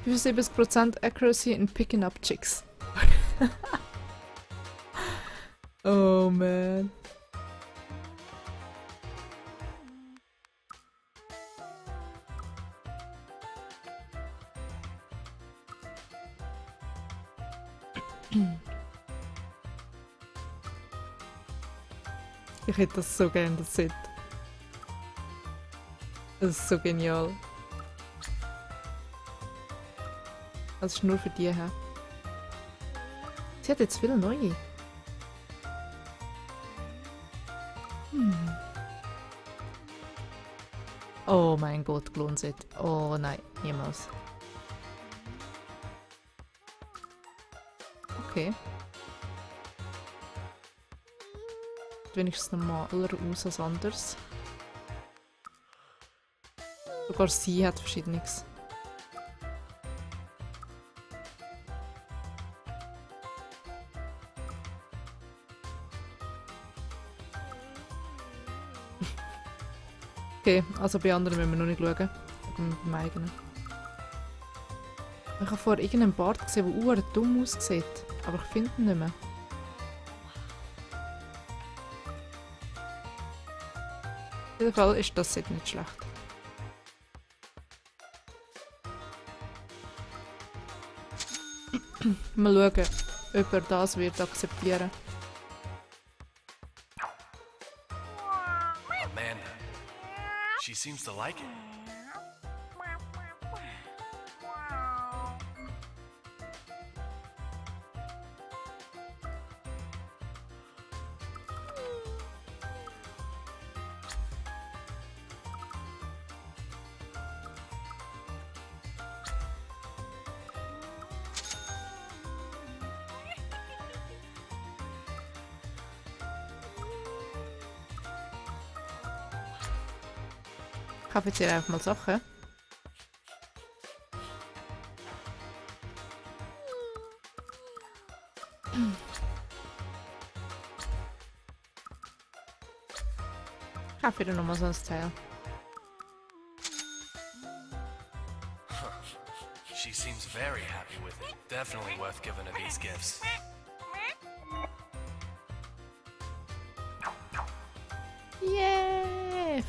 75% Accuracy in Picking Up Chicks. Oh man. Ich hätte das so gerne, das Set. Das ist so genial. Das ist nur für die her. Sie hat jetzt viele neue. Oh mein Gott, Klonset. Oh nein, niemals. Okay. Wenigstens normaler aus als anders. Sogar sie hat Verschiedenes. Okay, also bei anderen müssen wir noch nicht schauen. Beim eigenen. Ich habe vorher irgendeinen Bart gesehen, der dumm aussieht. Aber ich finde ihn nicht mehr. Auf jeden Fall ist das Set nicht schlecht. Mal schauen, ob er das wird akzeptieren. Amanda. She seems to like it. Ich kaufe jetzt hier einfach mal Sachen. Ich kaufe wieder nochmal so ein Teil. She seems very happy with it. Definitely worth giving her these gifts. Yeah!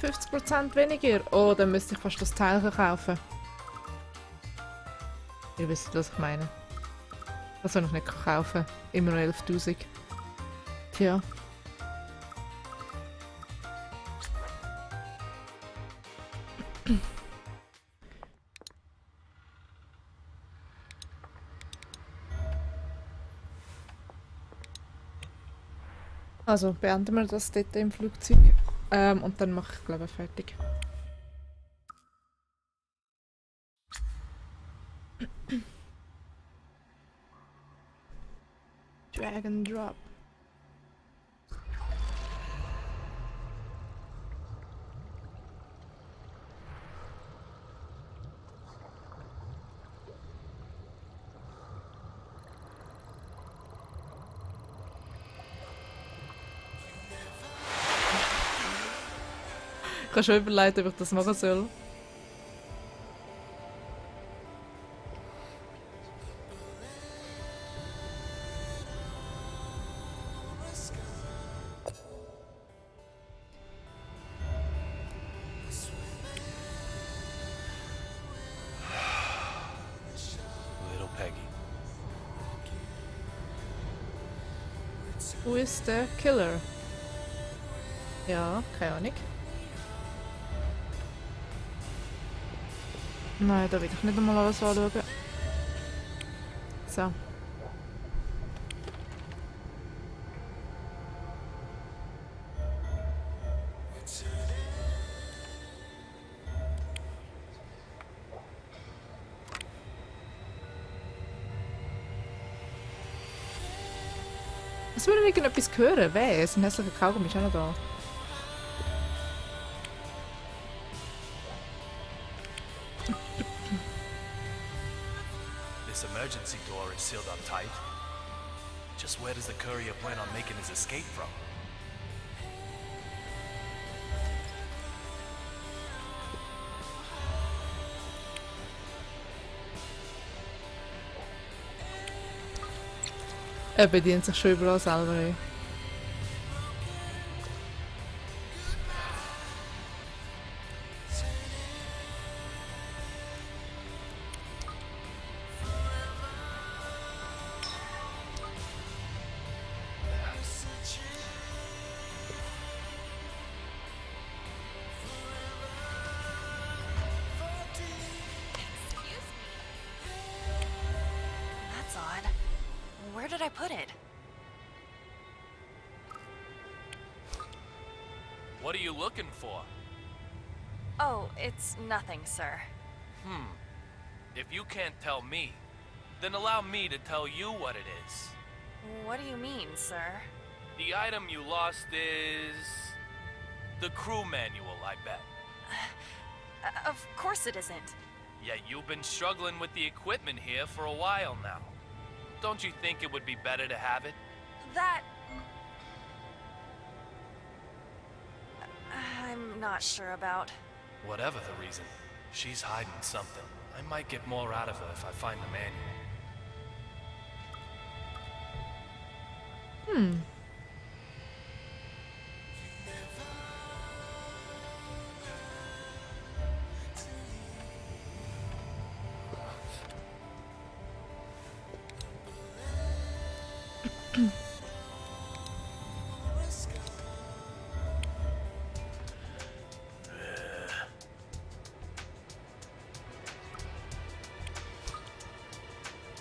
50% weniger. Oh, dann müsste ich fast das Teil kaufen. Ihr wisst, was ich meine. Das soll ich nicht kaufen. Immer noch 11.000. Tja. Also beenden wir das dort im Flugzeug und dann mache ich glaube ich fertig. Drag and drop. Ich kann schon überlegen, ob ich das machen soll. Little Peggy. Who is the killer? Ja, keine Ahnung. Nein, da will ich nicht einmal alles anschauen. So. Es würde irgendetwas hören. Wer? Ein hässlicher Kaugummi ist auch noch da. This emergency door is sealed up tight. Just where does the courier plan on making his escape from? Er bedient sich schon überall selber. Ey. did I put it? What are you looking for? Oh, it's nothing, sir. If you can't tell me, then allow me to tell you what it is. What do you mean, sir? The item you lost is... the crew manual, I bet. Of course it isn't. Yet you've been struggling with the equipment here for a while now. Don't you think it would be better to have it? That... I'm not sure about. Whatever the reason, she's hiding something. I might get more out of her if I find the manual.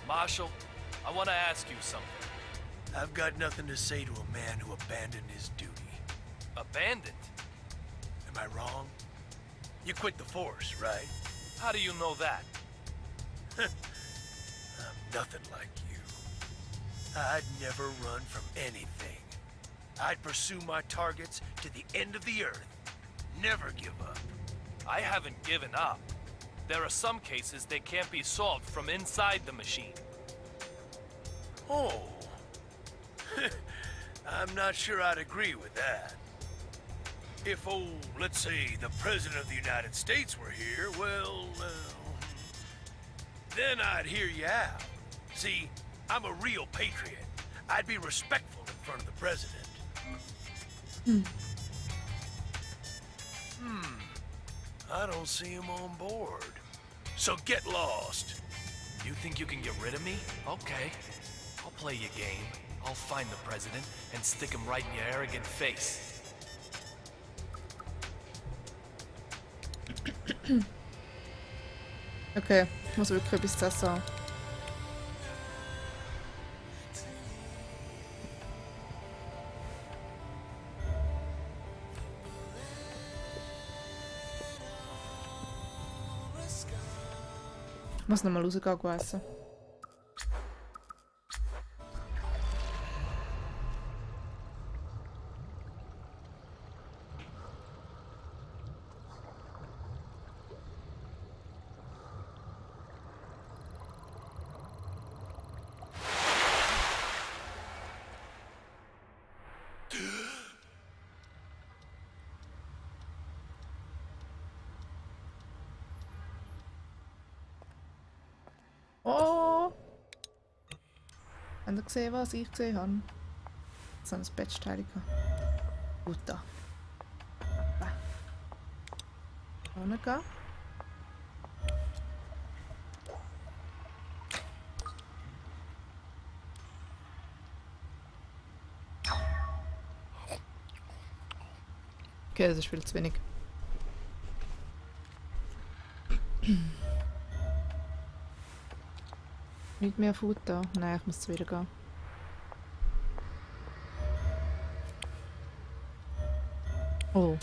Marshal, I want to ask you something. I've got nothing to say to a man who abandoned his duty. Abandoned? Am I wrong? You quit the force, right? How do you know that? I'm nothing like you. I'd never run from anything. I'd pursue my targets to the end of the earth. Never give up. I haven't given up. There are some cases that can't be solved from inside the machine. Oh. I'm not sure I'd agree with that. If, let's say, the President of the United States were here, well, then I'd hear you out. See, I'm a real patriot. I'd be respectful in front of the President. I don't see him on board. So get lost. You think you can get rid of me? Okay. I'll play your game. I'll find the President and stick him right in your arrogant face. Okay, ich muss wirklich etwas zu essen haben. Ich muss noch mal rausgehen essen. Oh! Habt ihr gesehen, was ich gesehen habe? So ein Bettsteil. Gut da. Runtergehen. Okay, das ist viel zu wenig. Nicht mehr Futter? Nein, ich muss wieder gehen. Oh.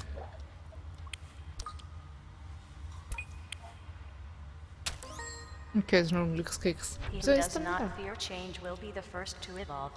Okay, das ist noch ein Glückskeks. He who So ist does dann not wieder. fear change will be the first to evolve.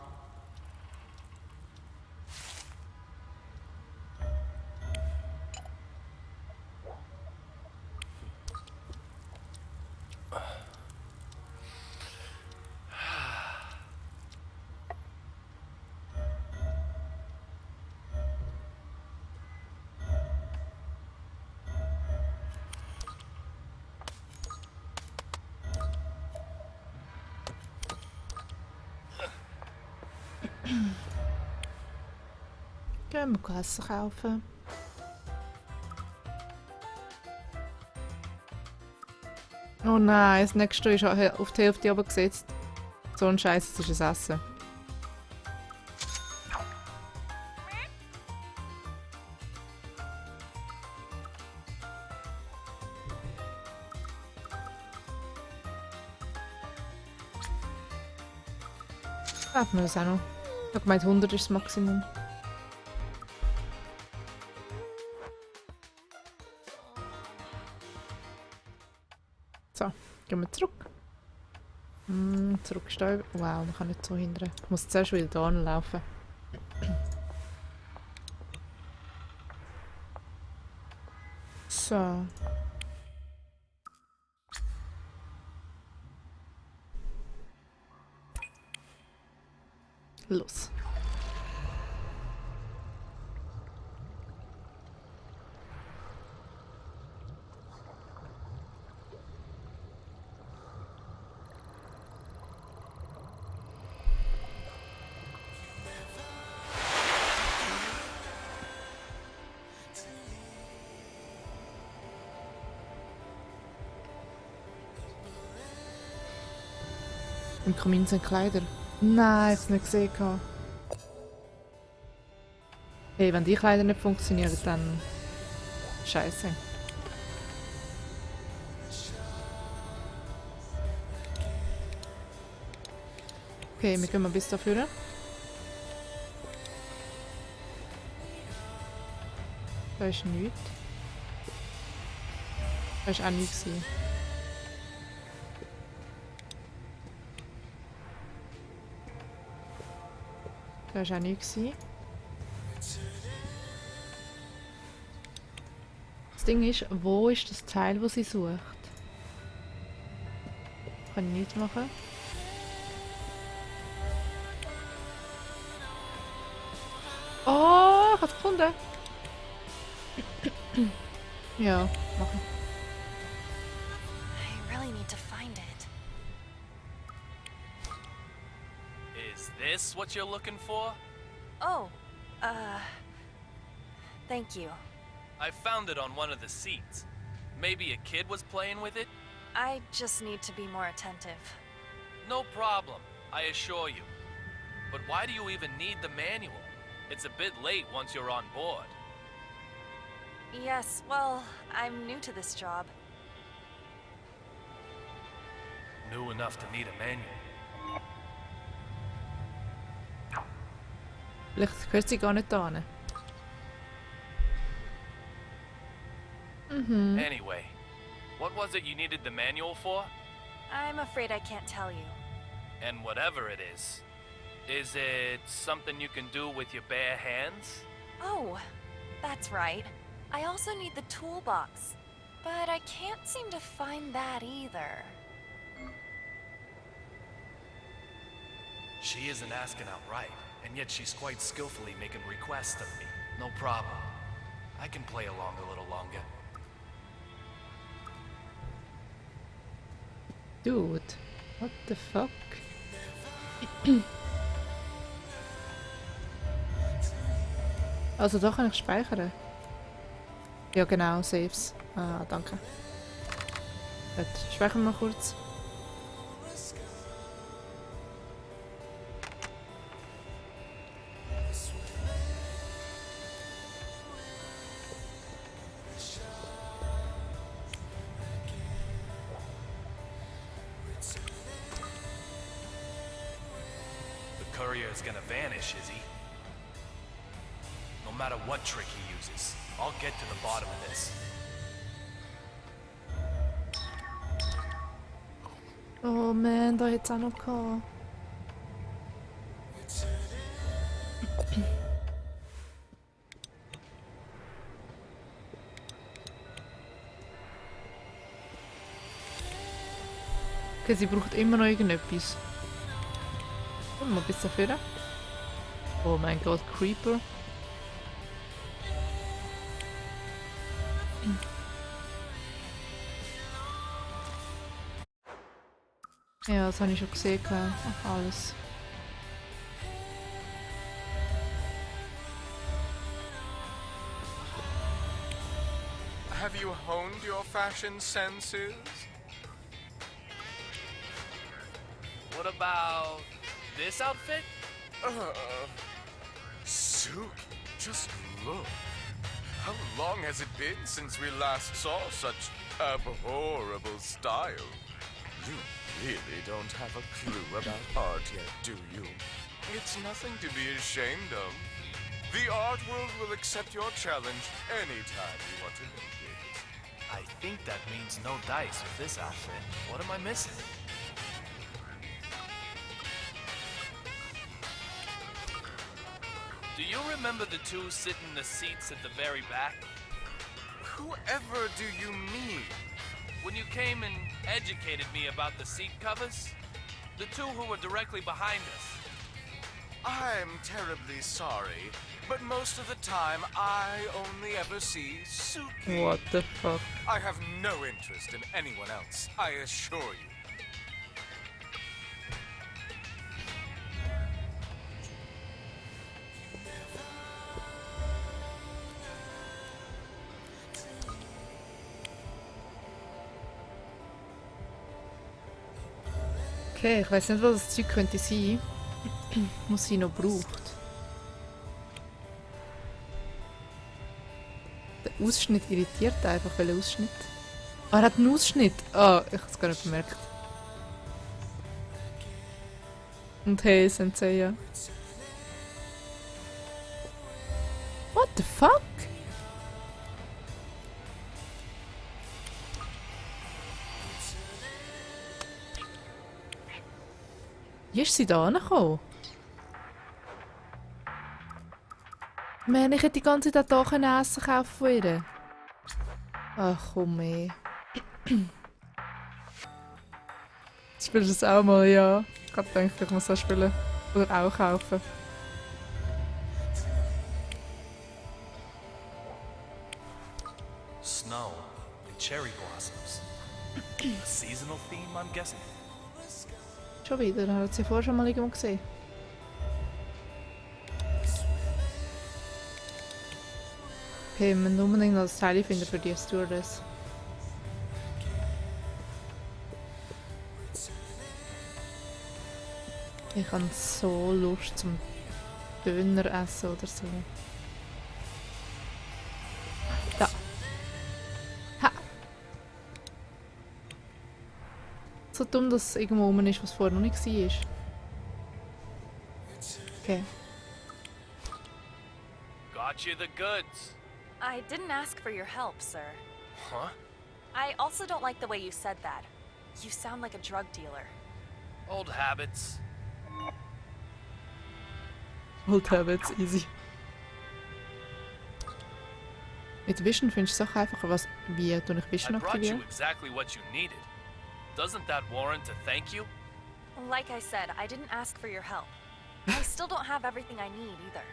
Gehen wir Essen kaufen. Oh nein, das nächste ist auf die Hälfte runtergesetzt. So ein Scheiß, es ist ein Essen. Kaufen wir das auch noch. Ich habe gemeint, 100 ist das Maximum. So, gehen wir zurück. Zurückstehen. Wow, man kann nicht so hindern. Ich muss zuerst wieder da laufen. So. Los. Im Kamin sind Kleider. Nein, ich hab's nicht gesehen. Hey, wenn die Kleider nicht funktionieren, dann... Scheiße. Okay, wir gehen mal bis da vorne. Da ist nichts. Da ist auch nichts. Da war auch nichts. Das Ding ist, wo ist das Teil, das sie sucht? Kann ich nichts machen. Oh, ich habe es gefunden. Ja, machen. I really need to find it. Is this what you're looking for? Oh, thank you. I found it on one of the seats. Maybe a kid was playing with it? I just need to be more attentive. No problem, I assure you. But why do you even need the manual? It's a bit late once you're on board. Yes, well, I'm new to this job. New enough to need a manual. Vielleicht gehört sie gar nicht da hin. Anyway, what was it you needed the manual for? I'm afraid I can't tell you. And whatever it is it something you can do with your bare hands? Oh, that's right. I also need the toolbox. But I can't seem to find that either. She isn't asking outright, and yet she's quite skillfully making requests of me. No problem. I can play along a little longer. Dude, what the fuck? Also da kann ich speichern. Ja genau, Saves. Ah, danke. Gut, speichern wir mal kurz. The courier is gonna vanish, is he? No matter what trick he uses, I'll get to the bottom of this. Oh man, da hätte es auch noch gehabt. Okay, sie braucht immer noch irgendetwas. Mal ein bisschen vorne. Oh mein Gott, Creeper. Ja, das habe ich schon gesehen. Ach, alles. Have you honed your fashion senses? What about this outfit? Suki, just look. How long has it been since we last saw such abhorrible style? You really don't have a clue about art yet, do you? It's nothing to be ashamed of. The art world will accept your challenge anytime you want to make it. I think that means no dice with this outfit. What am I missing? Do you remember the two sitting in the seats at the very back? Whoever do you mean? When you came and educated me about the seat covers? The two who were directly behind us. I'm terribly sorry, but most of the time I only ever see Suki. What the fuck? I have no interest in anyone else, I assure you. Okay, ich weiß nicht, was das Zeug könnte sein, was sie noch braucht. Der Ausschnitt irritiert einfach, welcher Ausschnitt? Ah, er hat einen Ausschnitt! Ah, ich habe es gar nicht bemerkt. Und hey, Sensei, ja. What the fuck? Wie ist sie da angekommen? Man, ich hätte die ganze Zeit auch Essen kaufen von ihr. Ach komm ey. Spielst du es auch mal? Ja. Ich hab gedacht, ich muss das spielen. Oder auch kaufen. Snow and cherry blossoms. A seasonal theme, I'm guessing. Schon wieder? Er hat sie vorher schon mal irgendwo gesehen. Okay, wir müssen unbedingt noch das Teil finden für die Stewardess. Ich habe so Lust zum Döner essen oder so. Da. Ha! So dumm, dass es irgendwo rum ist, was vorher noch nicht war. Okay. Got you the goods. I didn't ask for your help, sir. Huh? I also don't like the way you said that. You sound like a drug dealer. Old habits. Old habits, easy. Mit Vision findest du Sachen einfacher. Was, wie tue ich Vision I brought you aktivieren? exactly what you needed. Doesn't that warrant a thank you? Like I said, I didn't ask for your help. I still don't have everything I need either.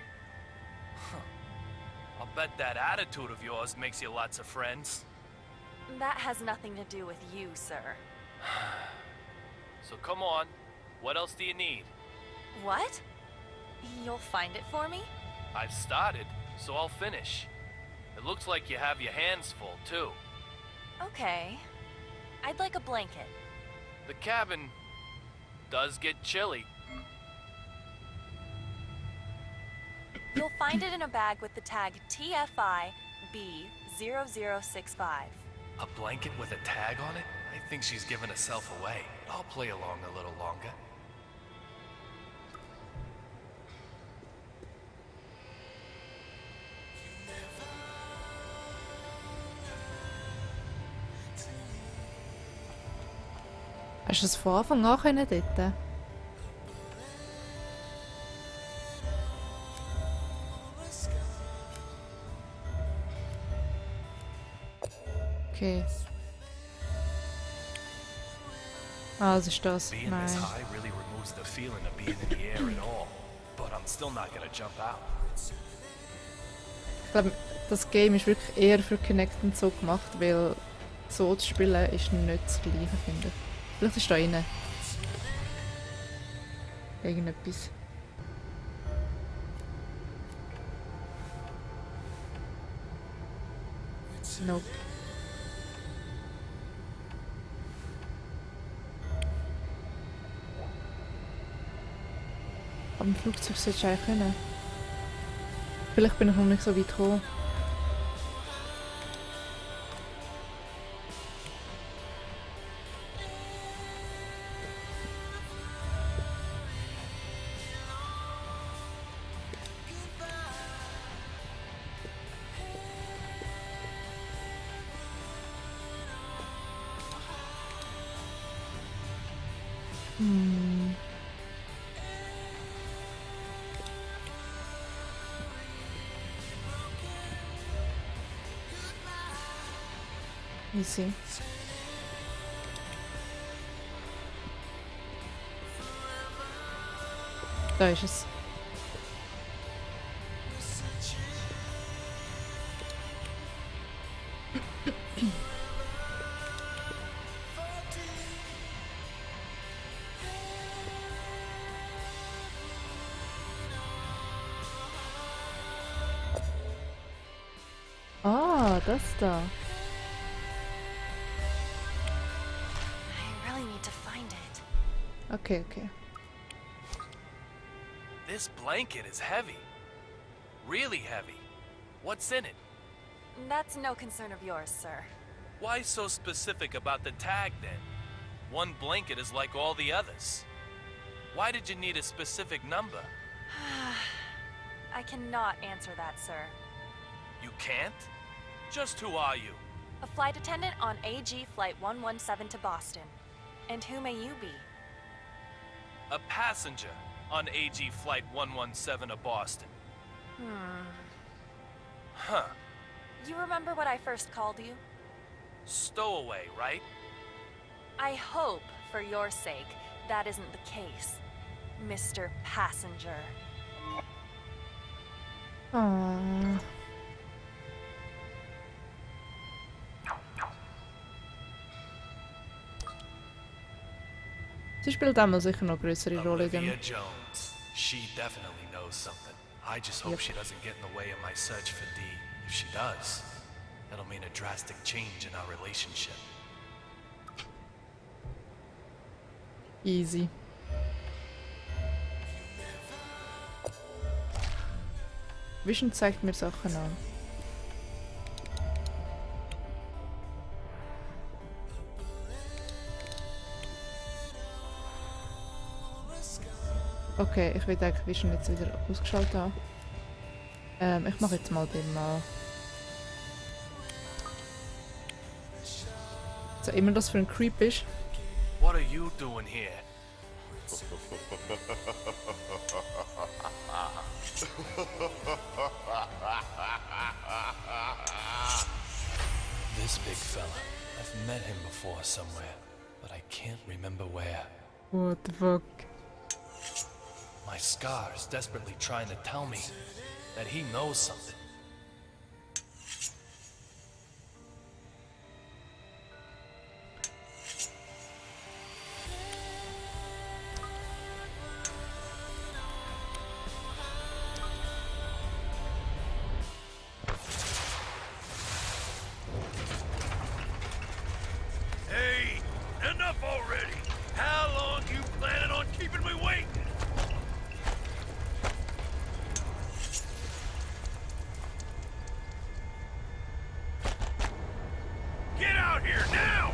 I'll bet that attitude of yours makes you lots of friends. That has nothing to do with you, sir. So come on, what else do you need? What? You'll find it for me? I've started, so I'll finish. It looks like you have your hands full, too. Okay. I'd like a blanket. The cabin does get chilly. You'll find it in a bag with the tag TFI B0065. A blanket with a tag on it? I think she's giving herself away. I'll play along a little longer. Hast du es von Anfang an können dort? Okay. Ah, das ist das. Being Nein. this high really removes the feeling of being in the air at all. But I'm still not gonna jump out. Ich glaube, das Game ist wirklich eher für Kinect und so gemacht, weil so zu spielen ist nicht das Gleiche, finde ich. Vielleicht ist da rein. Irgendetwas. Nope. Aber im Flugzeug solltest du eigentlich können. Vielleicht bin ich noch nicht so weit gekommen. Easy. Da ist es. Ah, das da. I really need to find it. Okay, okay. This blanket is heavy. Really heavy. What's in it? That's no concern of yours, sir. Why so specific about the tag then? One blanket is like all the others. Why did you need a specific number? I cannot answer that, sir. You can't? Just who are you? A flight attendant on AG Flight 117 to Boston. And who may you be? A passenger on AG Flight 117 to Boston. Huh. You remember what I first called you? Stowaway, right? I hope, for your sake, that isn't the case, Mr. Passenger. Ah. Sie spielt einmal sicher noch größere Rolle. Olivia Jones. She definitely knows something. I just hope she doesn't get in the way of my search for Dee. If she does, that'll mean a drastic change in our relationship. Easy. Vision zeigt mir Sachen an. Okay, ich will eigentlich Vision jetzt wieder ausgeschaltet haben. Ich mache jetzt mal den mal. So immer das für ein Creep ist. What are you doing here? This big fella. I've met him before somewhere, but I can't remember where. What the fuck? My scar is desperately trying to tell me that he knows something. Hey, enough already! How long you planning on keeping me waiting? Get out here now!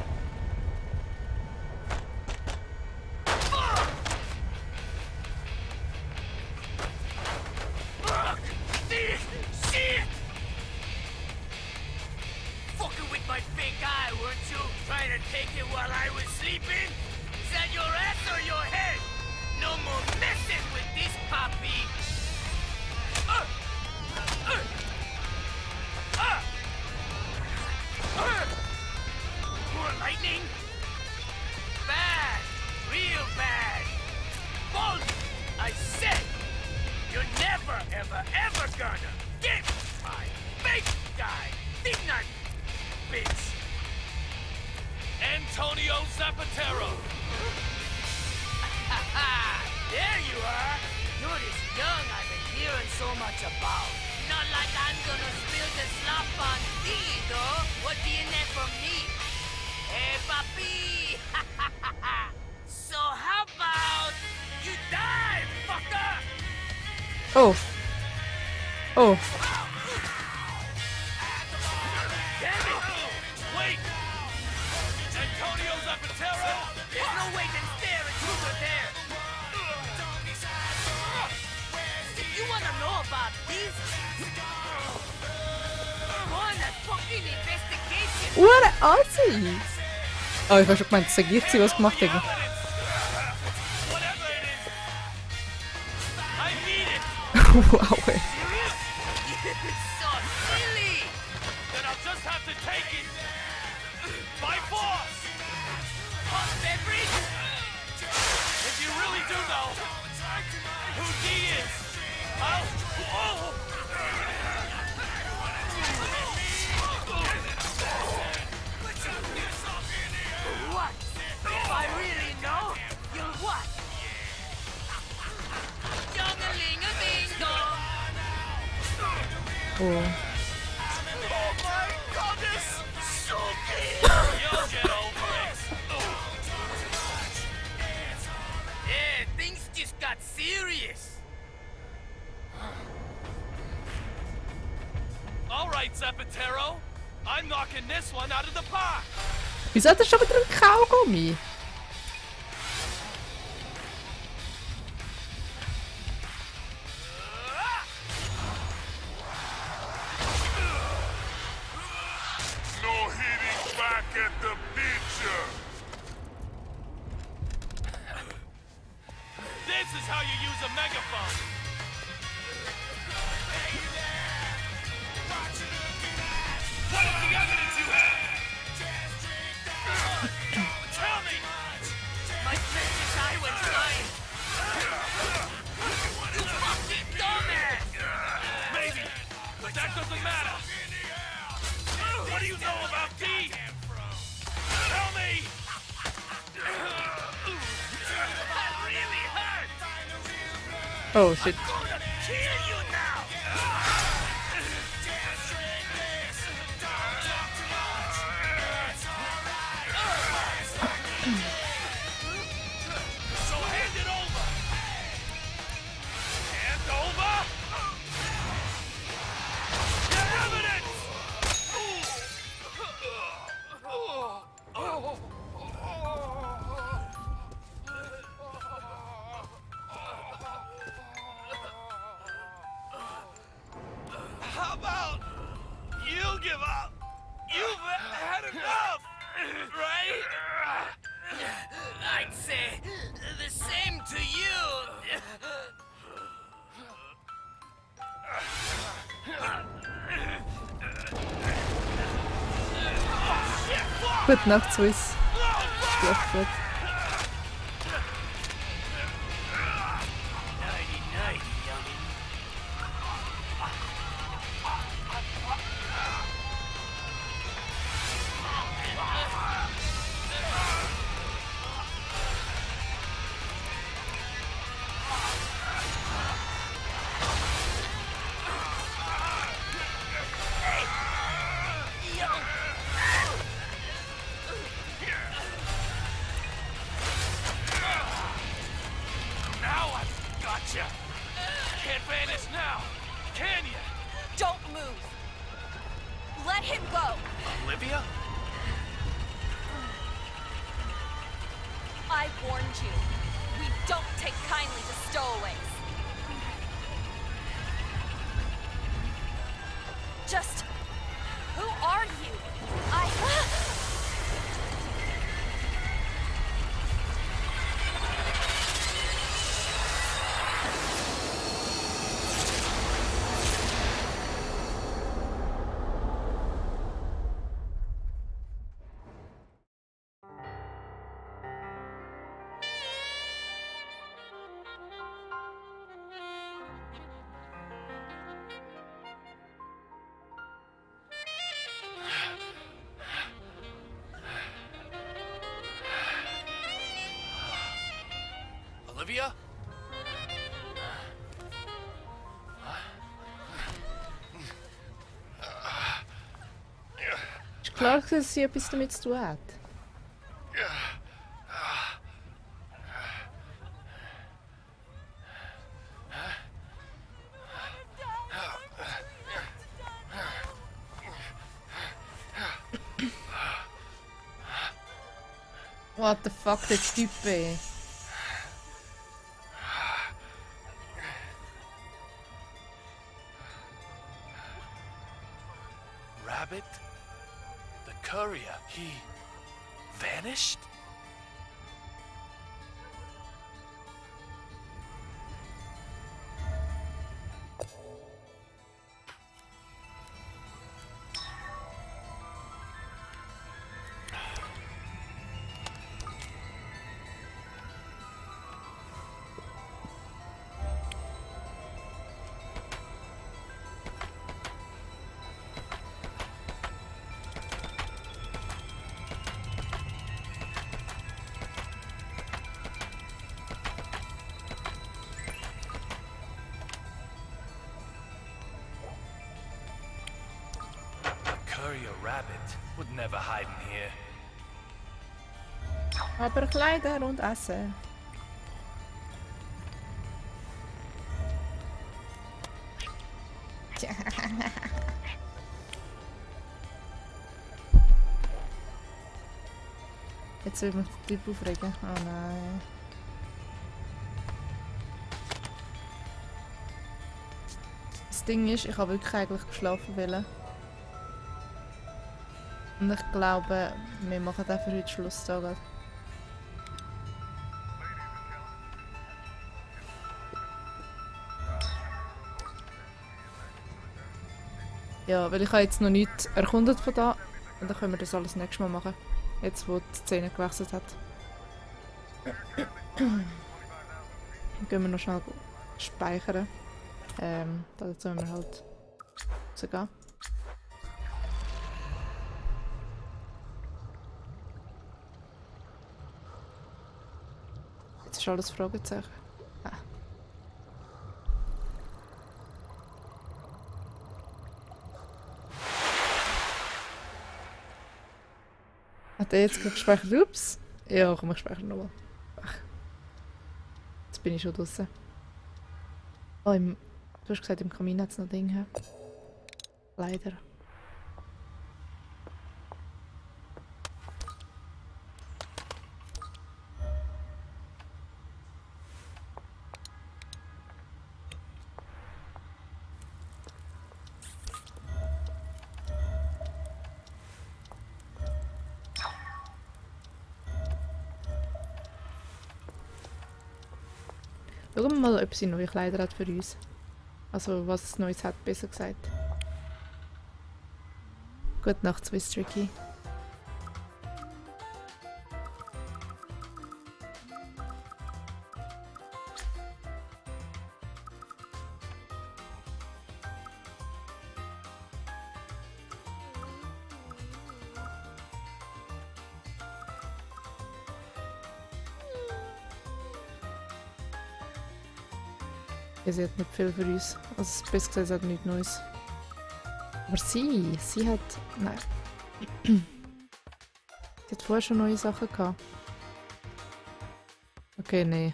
Fuck! Shit! Fucking with my fake eye, weren't you? Trying to take it while I was sleeping? Is that your ass or your head? No more messing with this puppy! More lightning? Bad! Real bad! Bolt! I said! You're never, ever, ever gonna get my fake guy! Think not, bitch! Antonio Zapatero! There you are! You're this young I've been hearing so much about. Not like I'm gonna spill the slop on thee, though. What do you need from me? Hey, papi! So how about you die, fucker? Oh. Oh. Damn it! Wait! Antonio Zapatero! There's no way to stare at truth or dare! If you wanna know about this, go on a fucking investigation! What Assi! Oh, ich habe schon gemeint, das gibt sie was gemacht hat. Wow, ey. So silly! Then I'll just have to take it! By force! Hot beverage? If you really do know who D is, I'll... Oh! What? If I really know, you'll what? Dong-a-ling-a-ding-dong. Oh. Oh my goodness! Suki! You'll get over it. Yeah, things just got serious. All right, Zapatero. I'm knocking this one out of the park. Wieso hat er schon wieder einen Kaugummi? No hitting back at the picture. This is how you use a megaphone. What is the evidence you have? Tell me! My precious eye went blind. You fucking dumbass! Maybe, but that doesn't matter. What do you know about D? Tell me! That really hurt! Oh shit. I'm gonna kill you now! So hand it over! Hand over? Get evidence! How about you give up? You've had enough, right? I'd say the same to you. Gute Nacht, Swiss. Schlaf gut. Nighty-nighty, youngin'. Now I've gotcha. Can't vanish now, can you? Don't move. Let him go. Olivia? I warned you. We don't take kindly to stowaways. Just... who are you? Olivia? Ist klar, dass sie etwas damit zu tun hat. What the fuck, der Typ, ey. Rabbit? The courier, he vanished? sure your rabbit would never hide in here. Aber Kleider und Essen. Jetzt will mich der Typ aufregen. Oh nein. Das Ding ist, ich habe wirklich eigentlich geschlafen wollen. Und ich glaube, wir machen auch für heute Schluss da gerade. Ja, weil ich habe jetzt noch nichts erkundet von da. Und dann können wir das alles nächstes Mal machen. Jetzt, wo die Szene gewechselt hat. Dann gehen wir noch schnell speichern. Dazu müssen wir halt rausgehen. Jetzt ist alles Fragezeichen. Ah. Hat er jetzt gerade gespeichert? Ups! Ja, komm, ich speichere nochmal. Jetzt bin ich schon draußen. Oh, du hast gesagt, im Kamin hat es noch Dinge. Leider. Schauen wir mal, ob sie neue Kleider hat für uns. Also, was es Neues hat, besser gesagt. Gute Nacht, Swiss Tricky. Ja, sie hat nicht viel für uns. Also, besser gesagt, sie hat nichts Neues. Aber sie hat... Nein. Sie hat vorher schon neue Sachen gehabt. Okay, nee.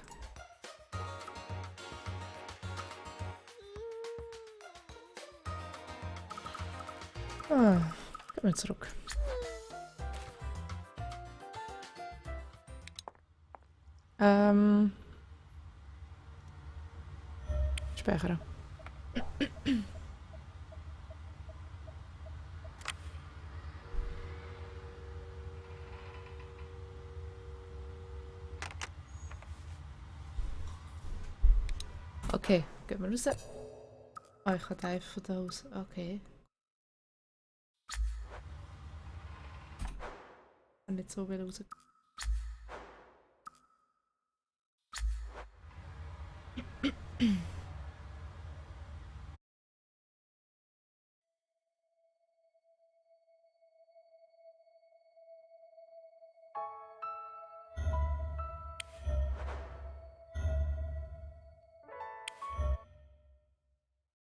Gehen wir zurück. Speichern. Okay, gehen wir raus. Oh, ich kann einfach von da aus. Okay. Ich kann nicht so viel raus.